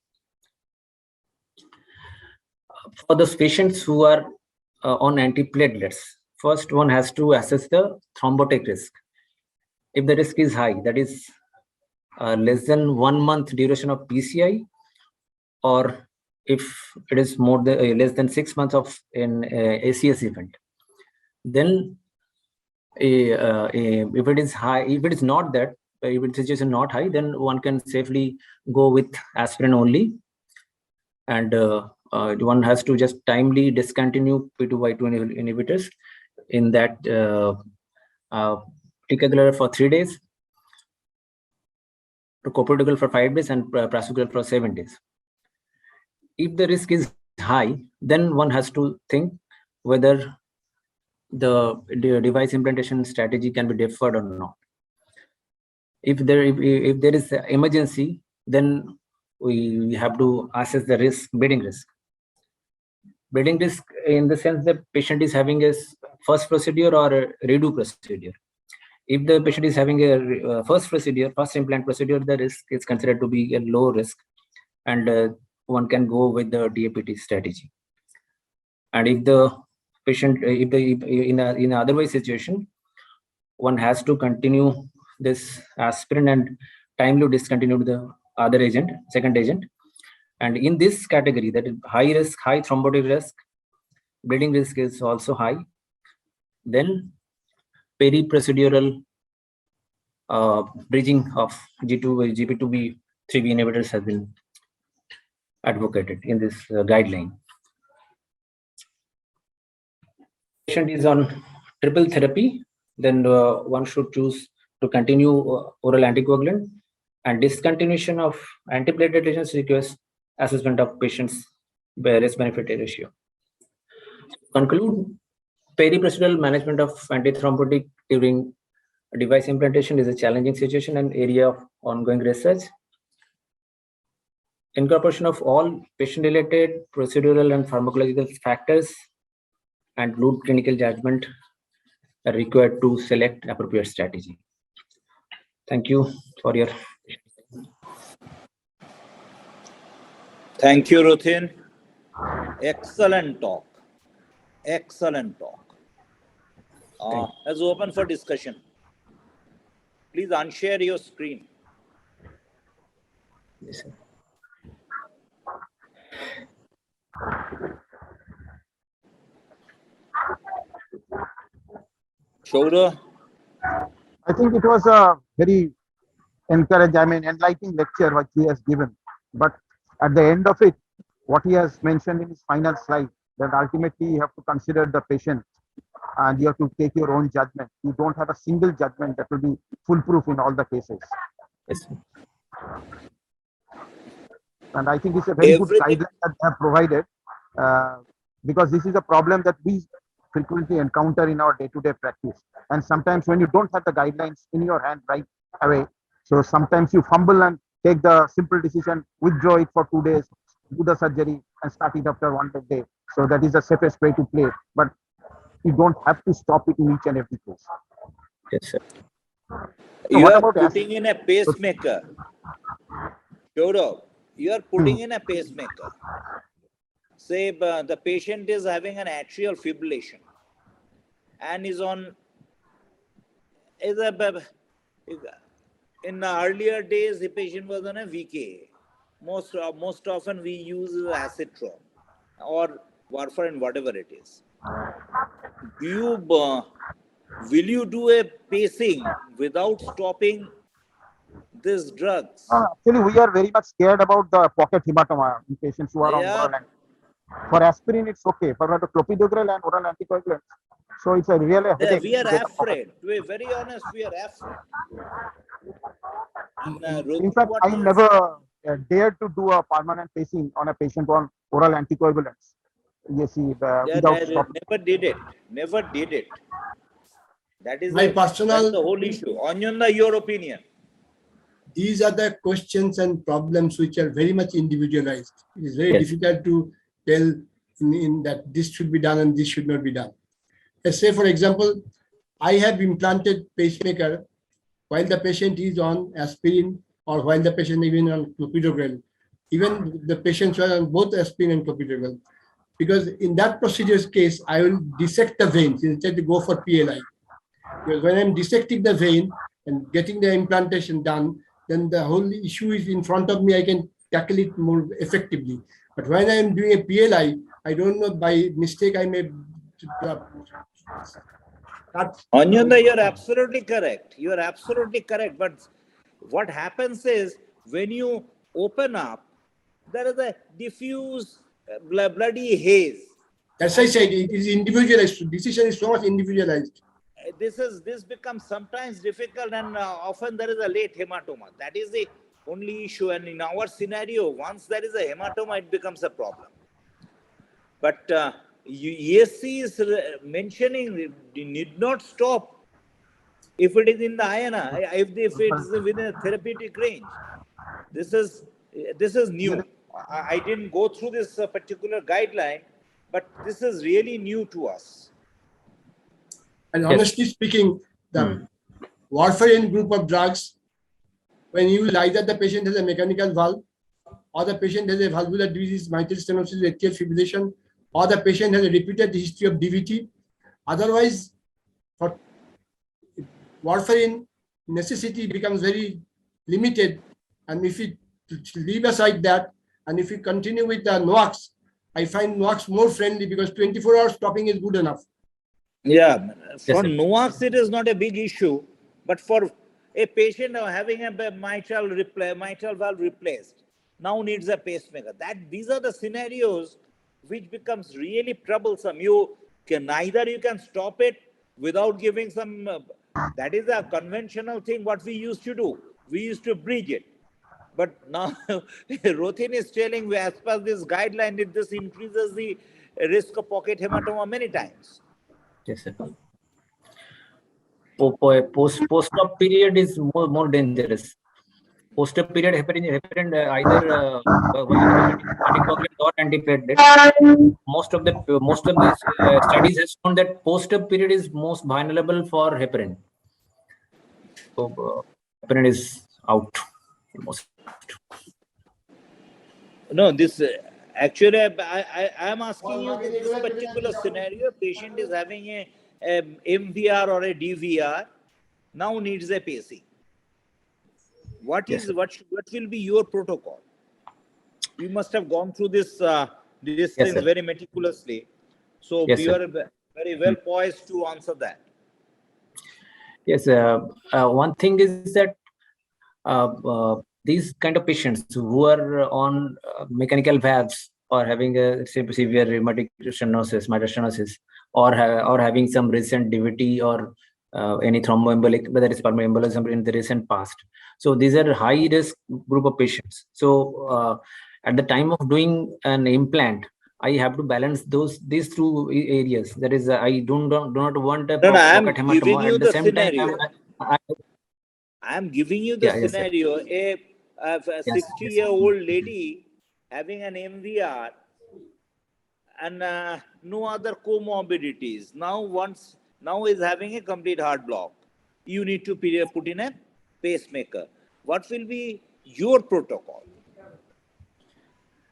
For those patients who are on antiplatelets, first one has to assess the thrombotic risk. If the risk is high, that is less than 1 month duration of PCI, or if it is more than less than 6 months of an ACS event, then if it is high, if it is not that, if it is situation not high, then one can safely go with aspirin only, and one has to just timely discontinue P2Y2 inhibitors in that ticagrelor for 3 days, clopidogrel for 5 days, and prasugrel for 7 days. If the risk is high, then one has to think whether the device implantation strategy can be deferred or not. If there is an emergency, then we have to assess the risk, bleeding risk. Bleeding risk in the sense that patient is having a first procedure or a redo procedure. If the patient is having a first implant procedure, the risk is considered to be a low risk, and one can go with the DAPT strategy. And if the patient, in an otherwise situation, one has to continue this aspirin and timely discontinue the other agent, second agent. And in this category, that is high risk, high thrombotic risk, bleeding risk is also high, then peri-procedural bridging of GP2B3B inhibitors has been advocated in this guideline. patient is on triple therapy, then one should choose to continue oral anticoagulant, and discontinuation of antiplatelet agents requires assessment of patient's risk-benefit ratio. Conclude, periprocedural management of antithrombotic during device implantation is a challenging situation and area of ongoing research. Incorporation of all patient-related procedural and pharmacological factors and good clinical judgment are required to select appropriate strategy. Thank you for your. Thank you, Rathin. Excellent talk. Excellent talk. Let's open for discussion. Please unshare your screen. Yes, sir. Shoulder. I think it was a very enlightening lecture what he has given. But at the end of it, what he has mentioned in his final slide, that ultimately you have to consider the patient and you have to take your own judgment. You don't have a single judgment that will be foolproof in all the cases. Yes, sir. And I think it's a very good guideline that they have provided, because this is a problem that we frequently encounter in our day-to-day practice. And sometimes when you don't have the guidelines in your hand right away, so sometimes you fumble and take the simple decision, withdraw it for 2 days, do the surgery and start it after 1 day. So that is the safest way to play. But you don't have to stop it in each and every case. Yes, sir. You are putting in a pacemaker. Gaurav, you are putting in a pacemaker. Say the patient is having an atrial fibrillation and is on, in the earlier days, the patient was on a VK. Most often we use acetron or warfarin, whatever it is. Will you do a pacing without stopping these drugs? Actually, we are very much scared about the pocket hematoma in patients who are on oral anticoagulants. For aspirin, it's okay. For the clopidogrel and oral anticoagulants, so it's a real headache. We are afraid. To be very honest, we are afraid. In fact, I never dared to do a permanent pacing on a patient on oral anticoagulants. Yes, without stopping. Never did it. Never did it. That is that's the whole issue. Anyanda, your opinion? These are the questions and problems which are very much individualized. It is very difficult to tell in that this should be done and this should not be done. Let's say, for example, I have implanted pacemaker while the patient is on aspirin or while the patient is even on clopidogrel. Even the patients are on both aspirin and clopidogrel. Because in that procedure's case, I will dissect the veins instead to go for PLI. Because when I'm dissecting the vein and getting the implantation done, then the whole issue is in front of me. I can tackle it more effectively. But when I'm doing a PLI, I don't know, by mistake I may. Anyanda, you're absolutely correct. You're absolutely correct. But what happens is when you open up, there is a diffuse bloody haze. As I said, it is individualized. Decision is so much individualized. This becomes sometimes difficult, and often there is a late hematoma. That is the only issue. And in our scenario, once there is a hematoma, it becomes a problem. But ESC is mentioning you need not stop if it is in the INA, if it is within a therapeutic range. This is new. I didn't go through this particular guideline, but this is really new to us. And honestly speaking, the warfarin group of drugs, when you use either the patient has a mechanical valve, or the patient has a valvular disease, mitral stenosis, atrial fibrillation, or the patient has a repeated history of DVT. Otherwise, for warfarin, necessity becomes very limited. And if you leave aside that, and if you continue with the NOACs, I find NOACs more friendly because 24 hours stopping is good enough. Yeah, for NOACs, it is not a big issue, but for a patient having a mitral valve replaced, now needs a pacemaker. These are the scenarios which becomes really troublesome. You neither you can stop it without giving some, that is a conventional thing what we used to do. We used to bridge it. But now Rathin is telling, as per this guideline, this increases the risk of pocket hematoma many times. Yes, sir. Post-op period is more dangerous. Post-op period heparin either anticoagulant or antiplatelet. Most of these studies has shown that post-op period is most vulnerable for heparin. So heparin is out almost. No, this actually I am asking you that this particular scenario, patient is having a MVR or a DVR, now needs a pacing. What will be your protocol? You must have gone through this these things Sir. very meticulously, so Yes, you sir. are very well poised to answer that. Yes, one thing is that these kind of patients who are on mechanical valves or having a severe rheumatic stenosis, mitral stenosis, or having some recent DVT or any thromboembolic, whether it's pulmonary embolism in the recent past. So these are high risk group of patients. So at the time of doing an implant, I have to balance these two areas. That is, I do not want a I am pocket giving hematoma. you At the the same scenario. time, I am giving you the scenario. A 60-year-old lady having an MVR and no other comorbidities. Now is having a complete heart block. You need to put in a pacemaker. What will be your protocol?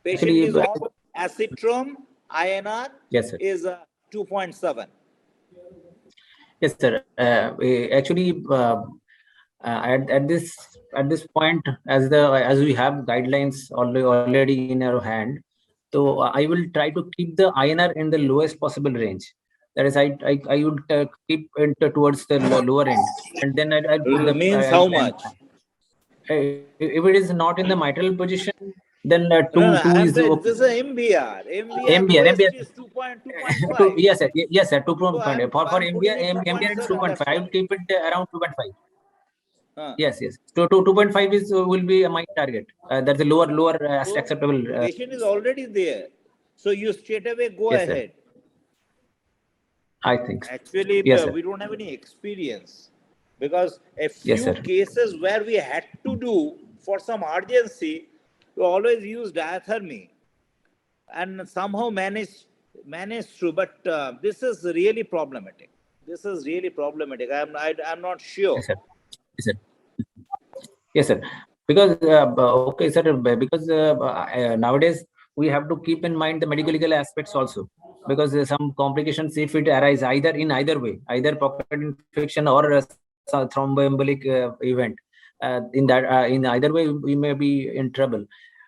Patient Actually, is on acetrom, INR yes, sir. is 2.7. Yes, sir. Actually, at this point, as we have guidelines already in our hand, so I will try to keep the INR in the lowest possible range. That is, I would keep it towards the lower end, and then I'll put the Means how much? If it is not in the mitral position, then two I'm is saying okay. this is a MBR. MBR Lowest is 2.5. Yes, sir. Yes, sir. So 2.5. For I'm putting MBR, it MBR is 2.7. 2.5. I will keep it around 2.5. Yes. So 2.5 is will be my target. That's a lower So acceptable. patient is already there. So you straight away go Yes, sir. ahead. I think so. Actually, Yes, sir. we don't have any experience because a Yes, few sir. cases where we had to do for some urgency, we always use diathermy and somehow managed through. But this is really problematic. I'm not sure. Yes, sir. Yes, sir. Yes, sir. Because okay, sir. Because nowadays we have to keep in mind the medical legal aspects also. Because some complications, if it arise either way, either pocket infection or thromboembolic event, in either way we may be in trouble.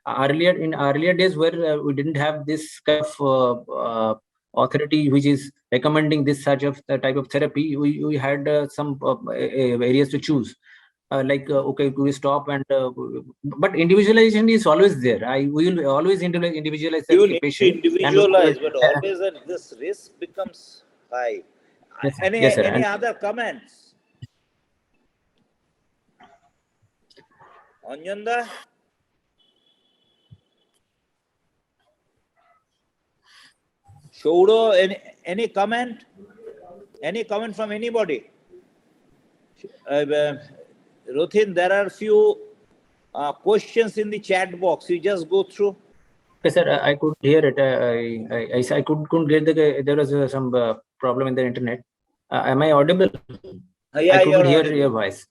Earlier days where we didn't have this kind of authority which is recommending this such of type of therapy, we had some areas to choose. Okay, we stop and but individualization is always there. We will always individualize You the need to patient individualize, but always this risk becomes high. yes, Any yes, sir. any other comments? Anjanda? Shoudo, any comment? Any comment from anybody? Rathin, there are few questions in the chat box. You just go through. Okay, sir. I could hear it. I couldn't get there was some problem in the internet. Am I audible? Yeah, I couldn't hear audible. your voice.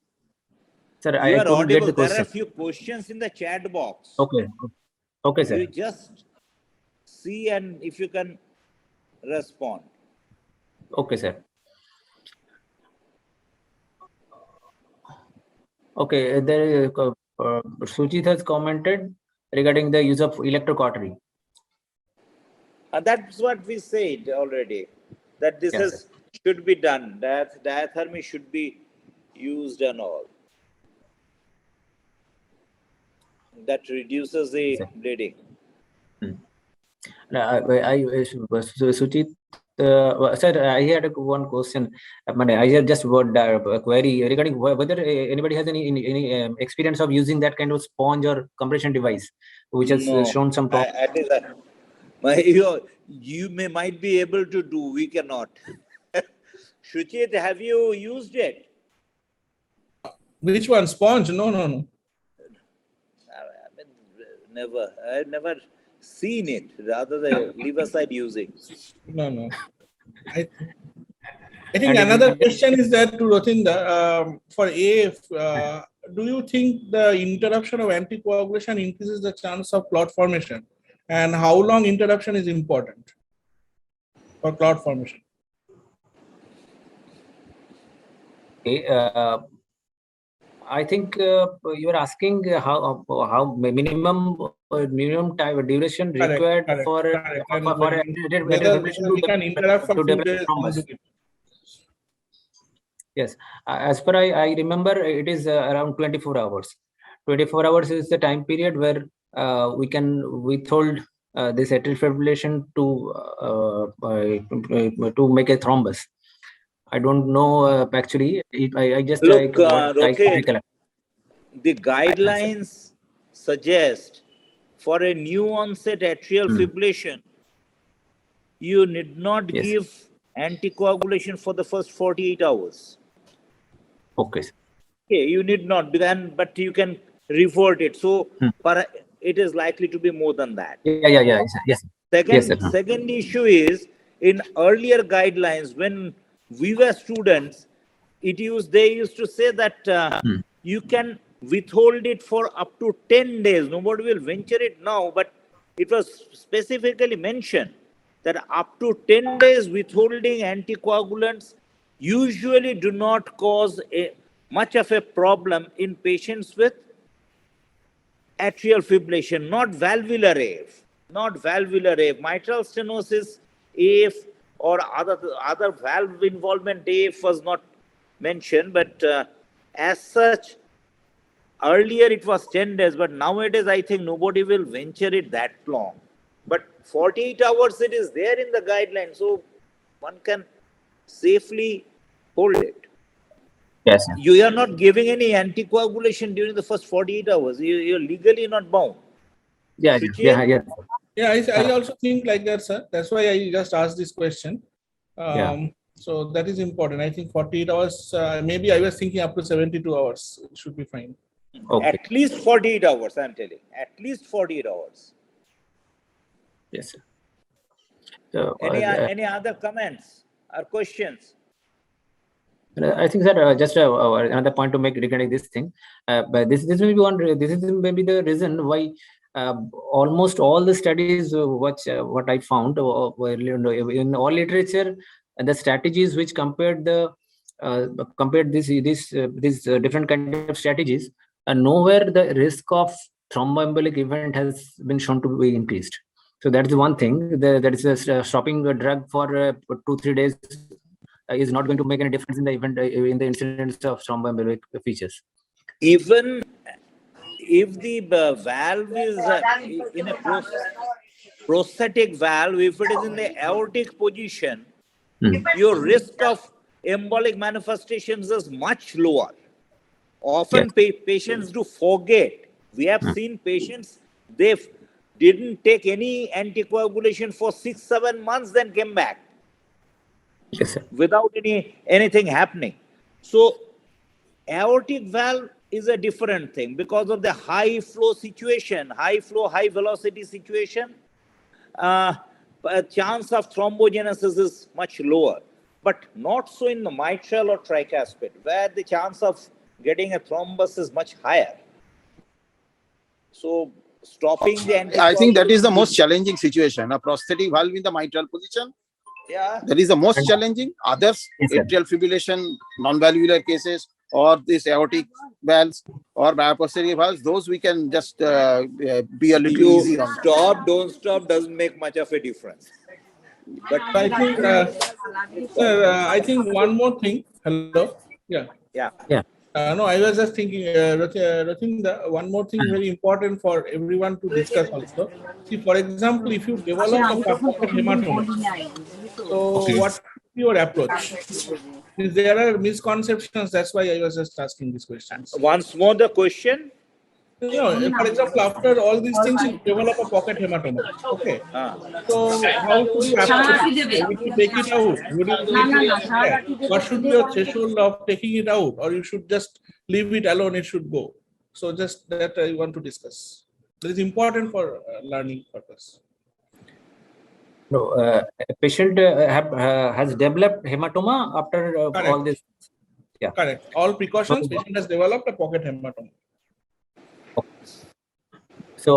Sir, You I are couldn't get audible. the question. There are few questions in the chat box. Okay. Okay, sir. You just see and if you can respond. Okay, sir. Okay, there Sujit has commented regarding the use of electrocautery. That's what we said already. That this Yes, should be done. That diathermy should be used and all. That reduces the bleeding. Sujit Sir, I had one question. I had just got a query regarding whether anybody has any experience of using that kind of sponge or compression device, which has shown some problem. You might be able to do. We cannot. Shuchit, have you used it? Which one? Sponge? No. Never. I've never seen it. Rather, the liver side using. No. I think another question is that to Rathin, for AF, do you think the interruption of anticoagulation increases the chance of clot formation? And how long interruption is important for clot formation? Okay, I think you are asking how minimum time duration required for whether we can interrupt for few days. Yes, as per I remember, it is around 24 hours. 24 hours is the time period where we can withhold this atrial fibrillation to make a thrombus. I don't know actually. I just look, Rohit, the guidelines suggest for a new onset atrial fibrillation, you need not give anticoagulation for the first 48 hours. Okay. Okay, you need not, but you can revert it. So it is likely to be more than that. Yes. Second issue is, in earlier guidelines, when we were students, they used to say that you can withhold it for up to 10 days. Nobody will venture it now, but it was specifically mentioned that up to 10 days withholding anticoagulants usually do not cause much of a problem in patients with atrial fibrillation, not valvular AF. Mitral stenosis AF or other valve involvement AF was not mentioned, but as such, earlier it was 10 days, but nowadays I think nobody will venture it that long. But 48 hours it is there in the guidelines, so one can safely hold it. Yes. You are not giving any anticoagulation during the first 48 hours. You're legally not bound. Yeah. I also think like that, sir. That's why I just asked this question. So that is important. I think 48 hours, maybe I was thinking up to 72 hours. It should be fine. Okay. At least 48 hours, I'm telling. At least 48 hours. Yes, sir. So, any other comments or questions? I think that just another point to make regarding this thing. But this may be this is maybe the reason why almost all the studies what I found in all literature, the strategies which compared these different kind of strategies, nowhere the risk of thromboembolic event has been shown to be increased. So that is one thing. That is stopping a drug for 2-3 days is not going to make any difference in the event in the incidence of thromboembolic features. Even if the valve is in a prosthetic valve, if it is in the aortic position, your risk of embolic manifestations is much lower. Often patients do forget. We have seen patients, they didn't take any anticoagulation for 6-7 months, then came back. Yes, sir. Without anything happening. So aortic valve is a different thing because of the high flow situation, high flow, high velocity situation. Chance of thrombogenesis is much lower, but not so in the mitral or tricuspid, where the chance of getting a thrombus is much higher. So stopping the anticoagulation. I think that is the most challenging situation. A prosthetic valve in the mitral position. Yeah. That is the most challenging. Others, atrial fibrillation, non-valvular cases, or these aortic valves or bioprosthetic valves, those we can just be a little easy on. Stop, don't stop doesn't make much of a difference. But I think one more thing. Hello. Yeah. No, I was just thinking, Rathin, one more thing very important for everyone to discuss also. See, for example, if you develop a pocket hematoma, so what is your approach? There are misconceptions. That's why I was just asking these questions. Once more the question. For example, after all these things, you develop a pocket hematoma. Okay. So how should you approach it? Would you take it out? Would you take it back? What should be your threshold of taking it out? Or you should just leave it alone, it should go. So just that I want to discuss. That is important for learning purpose. No, a patient has developed hematoma after all this. Yeah. Correct. All precautions, patient has developed a pocket hematoma. So,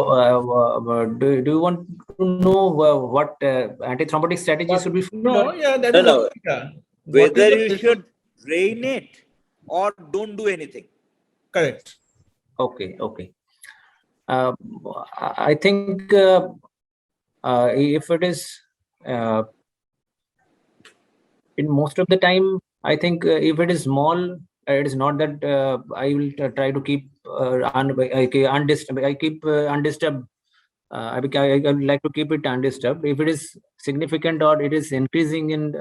do you want to know what antithrombotic strategy should be? No, yeah, that is No. yeah. Whether you should drain it or don't do anything. Correct. Okay, okay. I think if it is in most of the time, I think if it is small, it is not that I will try to keep undisturbed. I keep undisturbed. I would like to keep it undisturbed. If it is significant or it is increasing in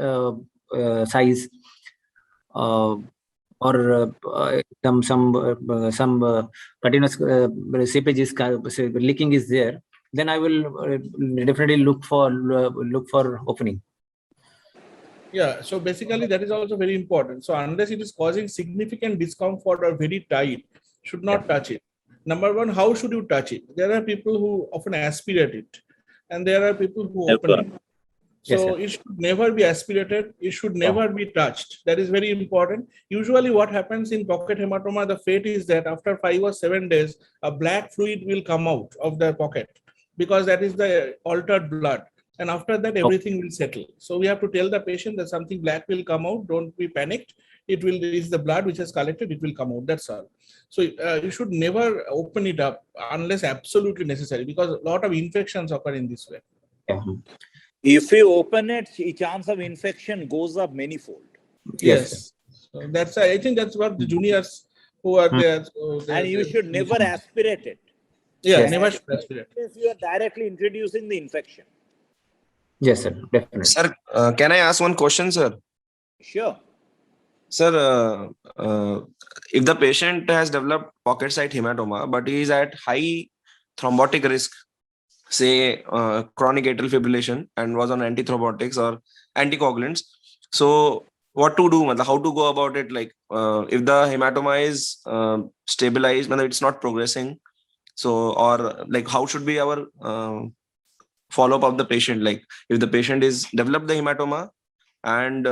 size, or some continuous seepage is leaking is there, then I will definitely look for opening. Yeah, so basically that is also very important. So unless it is causing significant discomfort or very tight, should not touch it. Number one, how should you touch it? There are people who often aspirate it, and there are people who open it. So it should never be aspirated. It should never be touched. That is very important. Usually what happens in pocket hematoma, the fate is that after 5 or 7 days, a black fluid will come out of the pocket because that is the altered blood. And after that, everything will settle. So we have to tell the patient that something black will come out. Don't be panicked. It will is the blood which has collected. It will come out. That's all. So you should never open it up unless absolutely necessary, because a lot of infections occur in this way. If you open it, the chance of infection goes up manifold. Yes. So that's I think that's what the juniors who are there. And you should never aspirate it. Yeah, never should aspirate. You are directly introducing the infection. Yes, sir. Definitely. Sir, can I ask one question, sir? Sure. Sir, if the patient has developed pocket site hematoma, but he is at high thrombotic risk, say chronic atrial fibrillation, and was on antithrombotics or anticoagulants, so what to do? How to go about it? Like if the hematoma is stabilized, it's not progressing, so or like how should be our follow-up of the patient? Like if the patient is developed the hematoma and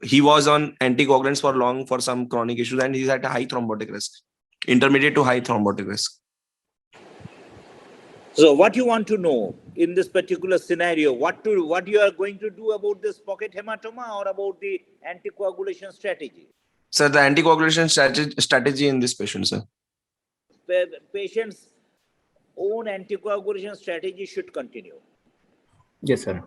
he was on anticoagulants for long for some chronic issues and he's at a high thrombotic risk, intermediate to high thrombotic risk. So what you want to know in this particular scenario, what you are going to do about this pocket hematoma or about the anticoagulation strategy? Sir, the anticoagulation strategy in this patient, sir. The patient's own anticoagulation strategy should continue. Yes, sir.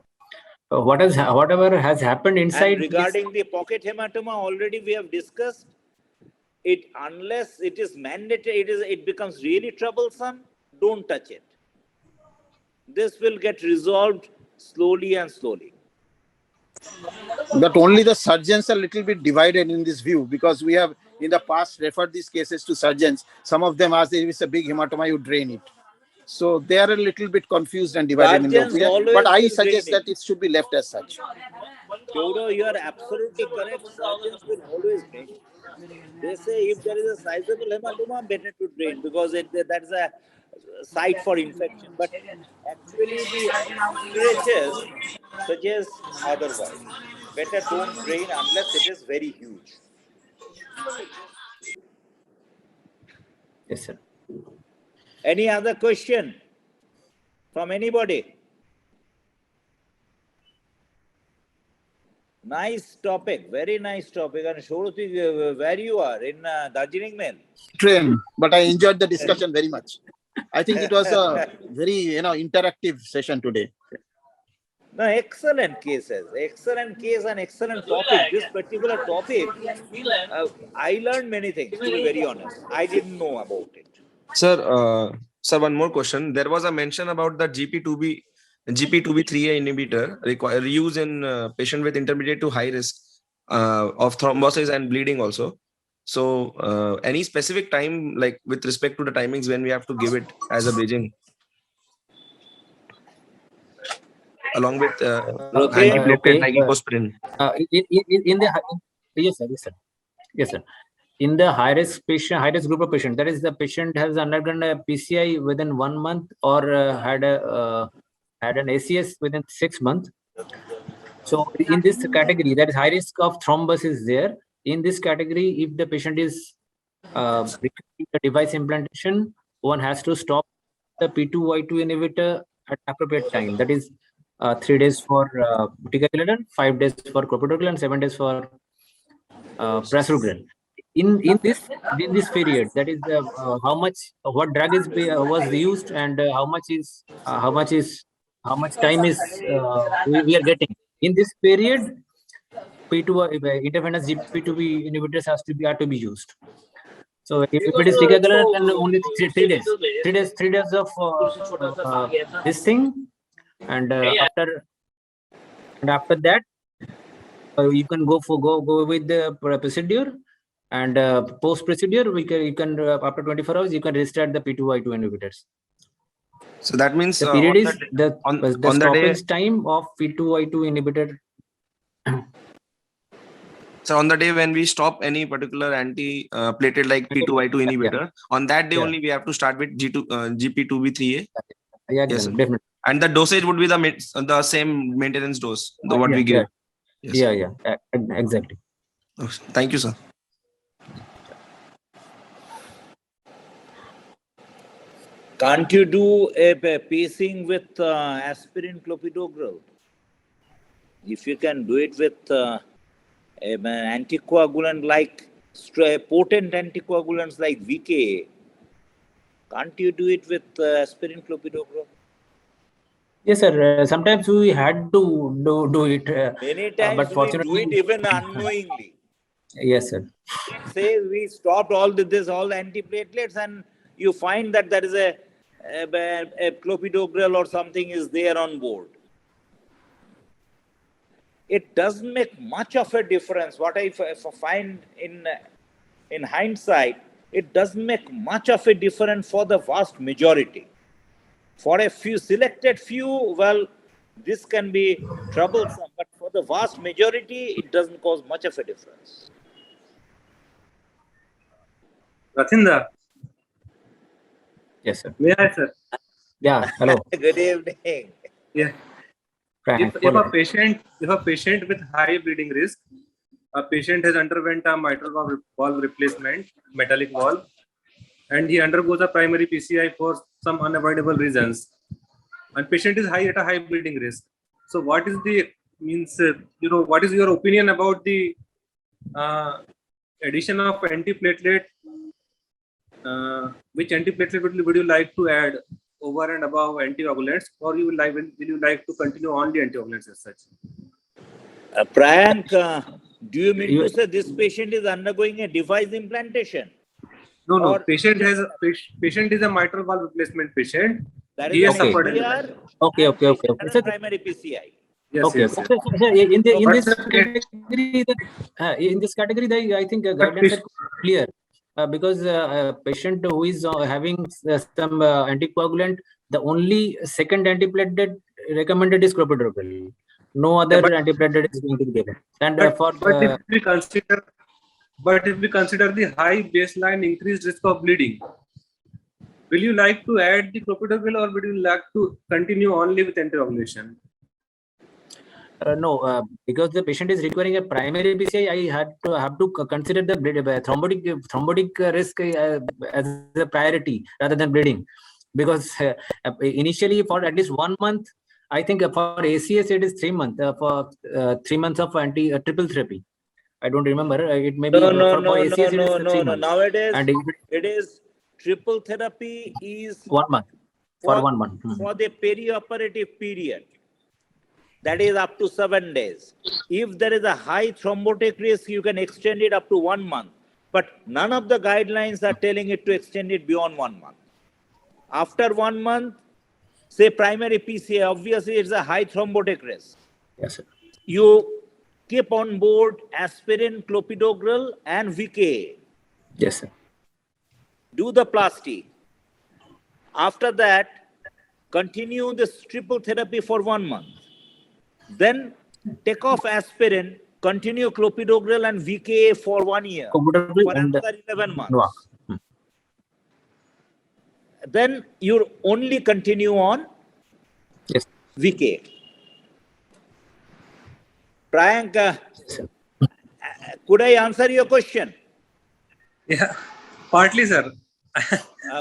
Whatever has happened inside. And regarding the pocket hematoma, already we have discussed it. Unless it is mandatory, it becomes really troublesome. Don't touch it. This will get resolved slowly and slowly. But only the surgeons are a little bit divided in this view, because we have in the past referred these cases to surgeons. Some of them ask if it's a big hematoma, you drain it. So they are a little bit confused and divided in the opinion. But I suggest that it should be left as such. Theodore, you are absolutely correct. Surgeons will always drain. They say if there is a sizable hematoma, better to drain because that's a site for infection. But actually, the literatures suggest otherwise. Better don't drain unless it is very huge. Yes, sir. Any other question from anybody? Nice topic, very nice topic. And Shorati, where you are in Darjeeling, Mail? Train, but I enjoyed the discussion very much. I think it was a very interactive session today. No, excellent cases, excellent case and excellent topic. This particular topic, I learned many things, to be very honest. I didn't know about it. Sir, one more question. There was a mention about the GP2B3A inhibitor require use in patient with intermediate to high risk of thrombosis and bleeding also. So, any specific time, like with respect to the timings when we have to give it as a bridging, along with antiplatelet Okay. like ecosprin? In the yes, sir, yes, sir, yes, sir. In the high risk group of patient, that is the patient has undergone a PCI within 1 month or had an ACS within 6 months. So in this category, that is high risk of thrombosis there. In this category, if the patient is requiring the device implantation, one has to stop the P2Y2 inhibitor at appropriate time. That is 3 days for ticagrelor, 5 days for clopidogrel, and 7 days for prasugrel. In this period, that is how what drug is was used and how much time is we are getting in this period. P2 intervenous GP2B inhibitors are to be used. So if it is ticagrelor, then only 3 days. 3 days of this thing, and after that you can go with the procedure, and post procedure you can after 24 hours you can restart the P2Y2 inhibitors. So that means The period is the day, stoppage time of P2Y2 inhibitor. So on the day when we stop any particular anti-platelet like P2Y2 inhibitor, on that day only we have to start with GP2B3A. Yeah, yes, definitely. And the dosage would be the same maintenance dose, what we give. Yes. Yeah, exactly. Thank you, sir. Can't you do a pacing with aspirin clopidogrel? If you can do it with an anticoagulant like potent anticoagulants like VK, can't you do it with aspirin clopidogrel? Yes, sir. Sometimes we had to do it. Many times but we fortunately, do it even unknowingly. Yes, sir. Say we stopped all the antiplatelets, and you find that there is a clopidogrel or something is there on board. It doesn't make much of a difference. What I find in hindsight, it doesn't make much of a difference for the vast majority. For a few selected few, well, this can be troublesome, but for the vast majority, it doesn't cause much of a difference. Rathin, yes, sir. May I, sir? Yeah. Hello. Good evening. Yeah. If a patient with high bleeding risk, a patient has underwent a mitral valve replacement, metallic valve, and he undergoes a primary PCI for some unavoidable reasons, and patient is at a high bleeding risk. So what is the what is your opinion about the addition of antiplatelet? Which antiplatelet would you like to add over and above anticoagulants, or will you like to continue on the anticoagulants as such? Priyank, do you mean to say this patient is undergoing a device implantation? No. Patient is a mitral valve replacement patient. That is an APR. Okay. Primary PCI. Yes. In this category, I think guidelines are clear. Because a patient who is having some anticoagulant, the only second antiplatelet recommended is clopidogrel. No other antiplatelet is going to be given. And if we consider the high baseline increased risk of bleeding, will you like to add the clopidogrel, or would you like to continue only with anticoagulation? No, because the patient is requiring a primary PCI, I have to consider the thrombotic risk as a priority rather than bleeding. Because initially for at least 1 month, I think for ACS it is 3 months for 3 months of triple therapy. I don't remember. It may be no. Nowadays, it is triple therapy is 1 month for 1 month for the perioperative period. that is up to 7 days. If there is a high thrombotic risk, you can extend it up to 1 month. But none of the guidelines are telling it to extend it beyond 1 month. After 1 month, say primary PCA, obviously it's a high thrombotic risk. Yes, sir. You keep on board aspirin, clopidogrel, and VKA. Yes, sir. Do the plastic. After that, continue this triple therapy for 1 month. Then take off aspirin, continue clopidogrel and VKA for 1 year, Clopidogrel for and another 11 months. Noac. Then you only continue on Yes. VKA. Priyank, could I answer your question? Yeah, partly, sir.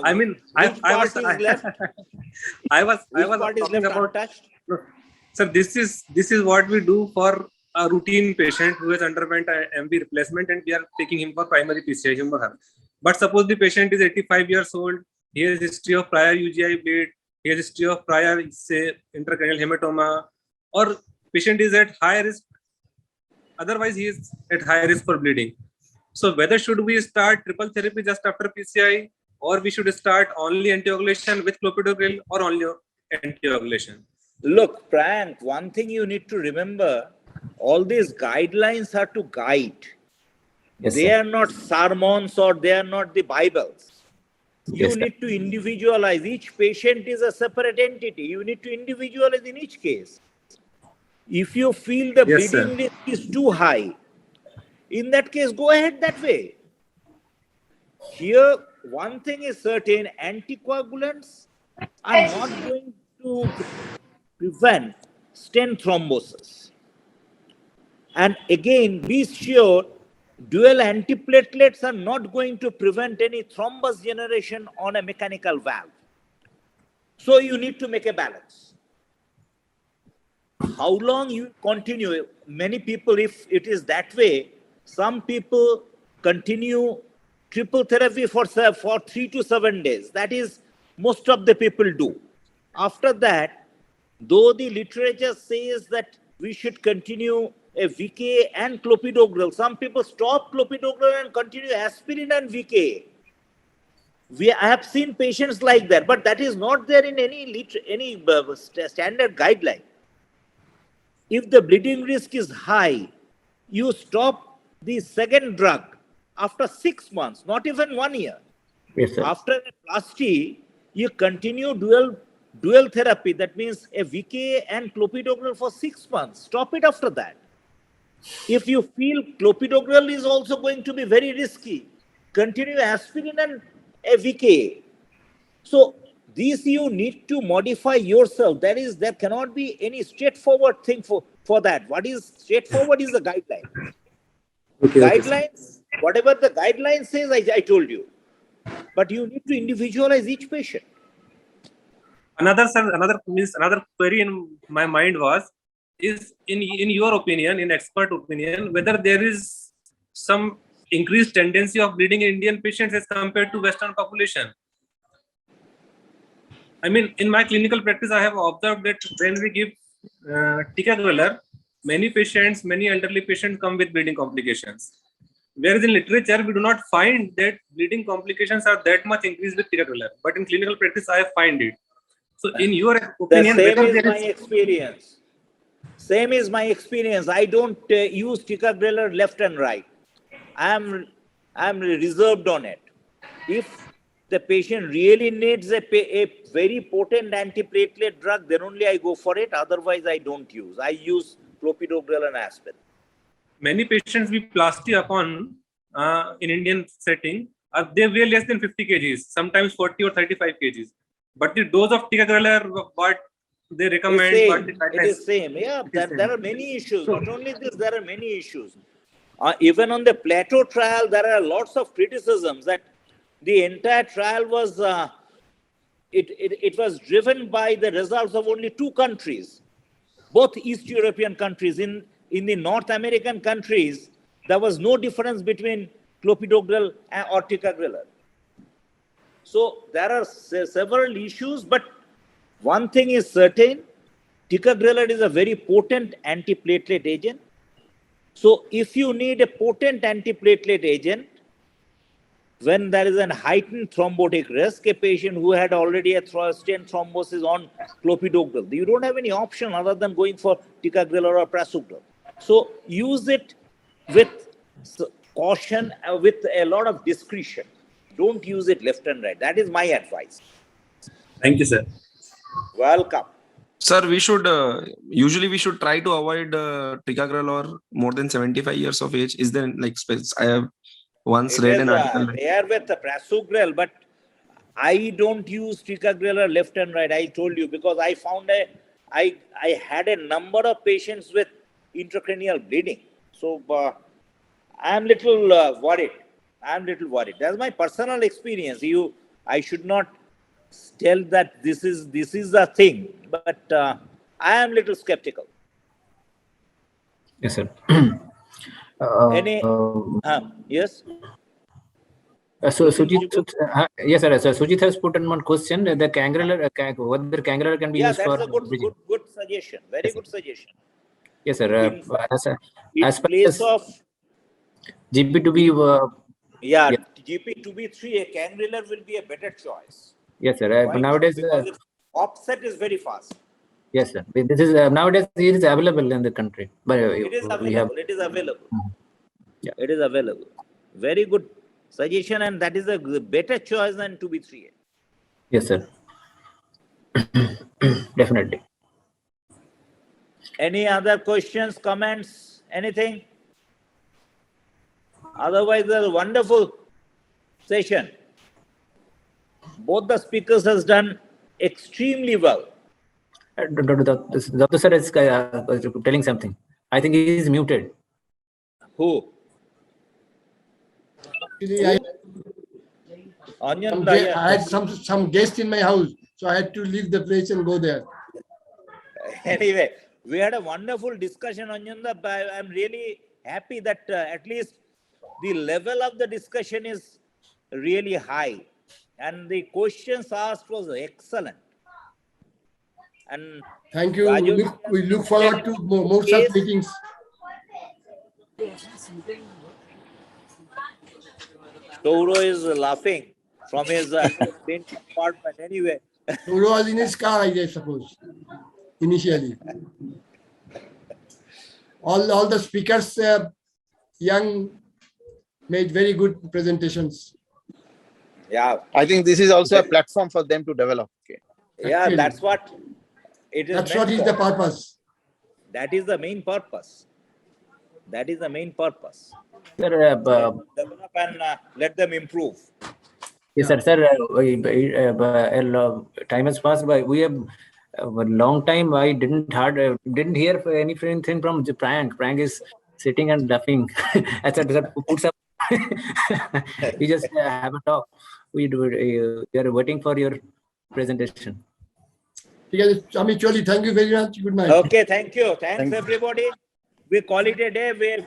I mean, I which was part is left? I was Which part is talking left about. untouched? Sir, this is what we do for a routine patient who has underwent a MV replacement, and we are taking him for primary PCI humor heart. But suppose the patient is 85 years old, he has history of prior UGI bleed, he has history of prior, say, intracranial hematoma, or patient is at high risk. Otherwise, he is at high risk for bleeding. So whether should we start triple therapy just after PCI, or we should start only anticoagulation with clopidogrel, or only anticoagulation? Look, Priyank, one thing you need to remember, all these guidelines are to guide. Yes, They sir. are not sermons or they are not the Bibles. You Yes, sir. need to individualize. Each patient is a separate entity. You need to individualize in each case. If you feel the Yes, sir. bleeding risk is too high, in that case, go ahead that way. Here, one thing is certain, anticoagulants are not going to prevent stent thrombosis. And again, be sure, dual antiplatelets are not going to prevent any thrombus generation on a mechanical valve. So you need to make a balance. How long you continue? Many people, if it is that way, some people continue triple therapy for 3 to 7 days. That is, most of the people do. After that, though the literature says that we should continue a VKA and clopidogrel, some people stop clopidogrel and continue aspirin and VKA. I have seen patients like that, but that is not there in any standard guideline. If the bleeding risk is high, you stop the second drug after 6 months, not even 1 year. Yes, sir. After a plasty, you continue dual therapy. That means a VKA and clopidogrel for 6 months. Stop it after that. If you feel clopidogrel is also going to be very risky, continue aspirin and a VKA. So these you need to modify yourself. There cannot be any straightforward thing for that. What is straightforward is the guideline. Okay, Guidelines, whatever the guideline says, I told you. But you need to individualize each patient. Another query in my mind is in your opinion, in expert opinion, whether there is some increased tendency of bleeding in Indian patients as compared to Western population. I mean, in my clinical practice, I have observed that when we give ticagrelor, many elderly patients come with bleeding complications. Whereas in literature, we do not find that bleeding complications are that much increased with ticagrelor. But in clinical practice, I find it. So in your opinion, the same is my experience. Same is my experience. I don't use ticagrelor left and right. I'm reserved on it. If the patient really needs a very potent antiplatelet drug, then only I go for it. Otherwise, I don't use. I use clopidogrel and aspirin. Many patients we plasty upon in Indian setting, they weigh less than 50 kgs, sometimes 40 or 35 kgs. But the dose of ticagrelor, what they recommend, it is same. Yeah, there are many issues. Not only this, there are many issues. Even on the Plateau trial, there are lots of criticisms that the entire trial was it was driven by the results of only 2 countries, both East European countries. In the North American countries, there was no difference between clopidogrel or ticagrelor. So there are several issues, but one thing is certain, ticagrelor is a very potent antiplatelet agent. So if you need a potent antiplatelet agent, when there is a heightened thrombotic risk, a patient who had already a stent thrombosis on clopidogrel, you don't have any option other than going for ticagrelor or prasugrel. So use it with caution, with a lot of discretion. Don't use it left and right. That is my advice. Thank you, sir. Welcome. Sir, we should usually we should try to avoid ticagrelor more than 75 years of age. Is there like I have once read an article. There with the prasugrel, but I don't use ticagrelor left and right. I told you because I found I had a number of patients with intracranial bleeding. So I am little worried. That's my personal experience. I should not tell that this is the thing, but I am little skeptical. Yes, sir. Yes. So Sujit, yes, sir. So Sujit has put in one question: the cameral, whether cameral can be used for. Yeah, that's a good suggestion. Very good suggestion. Yes, sir. In place of GP2B. Yeah, GP2B3, a cameral will be a better choice. Yes, sir. Nowadays, because its offset is very fast. Yes, sir. This is nowadays it is available in the country. But it is available. It is available. Yeah. It is available. Very good suggestion, and that is a better choice than 2B3A. Yes, sir. Definitely. Any other questions, comments, anything? Otherwise, it's a wonderful session. Both the speakers has done extremely well. Dr. Sir is telling something. I think he is muted. Who? Actually, I had some guest in my house, so I had to leave the place and go there. Anyway, we had a wonderful discussion, Anjanda. I'm really happy that at least the level of the discussion is really high, and the questions asked was excellent. And thank you. We look forward to more such meetings. Toro is laughing from his apartment anyway. Toro was in his car, I suppose, initially. All the speakers, young, made very good presentations. Yeah. I think this is also a platform for them to develop. Okay. Yeah, actually, that's what it is. That's what is the purpose. That is the main purpose. That is the main purpose. Sir, develop and let them improve. Yes, sir. Time has passed by. We have a long time. I didn't hear anything from Prank. Prank is sitting and laughing. I said, puts up. We just have a talk. We are waiting for your presentation. Amicholi, thank you very much. Good night. Okay, thank you. Thanks everybody. We call it a day where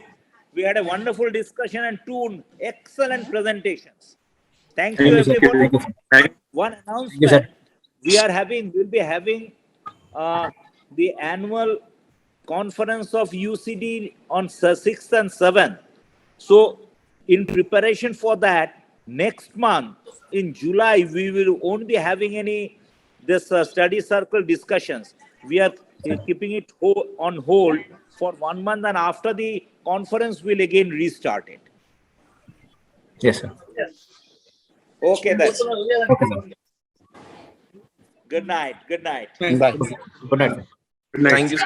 we had a wonderful discussion and two excellent presentations. Thank you everybody. One announcement. We'll be having the annual Conference of Ucd on 6th and 7th. So in preparation for that, next month in July, we will only be having this study circle discussions. We are keeping it on hold for 1 month, and after the conference, we'll again restart it. Yes, sir. Yes. Okay, then. Okay, sir. Good night. Good night. Good night. Thank you.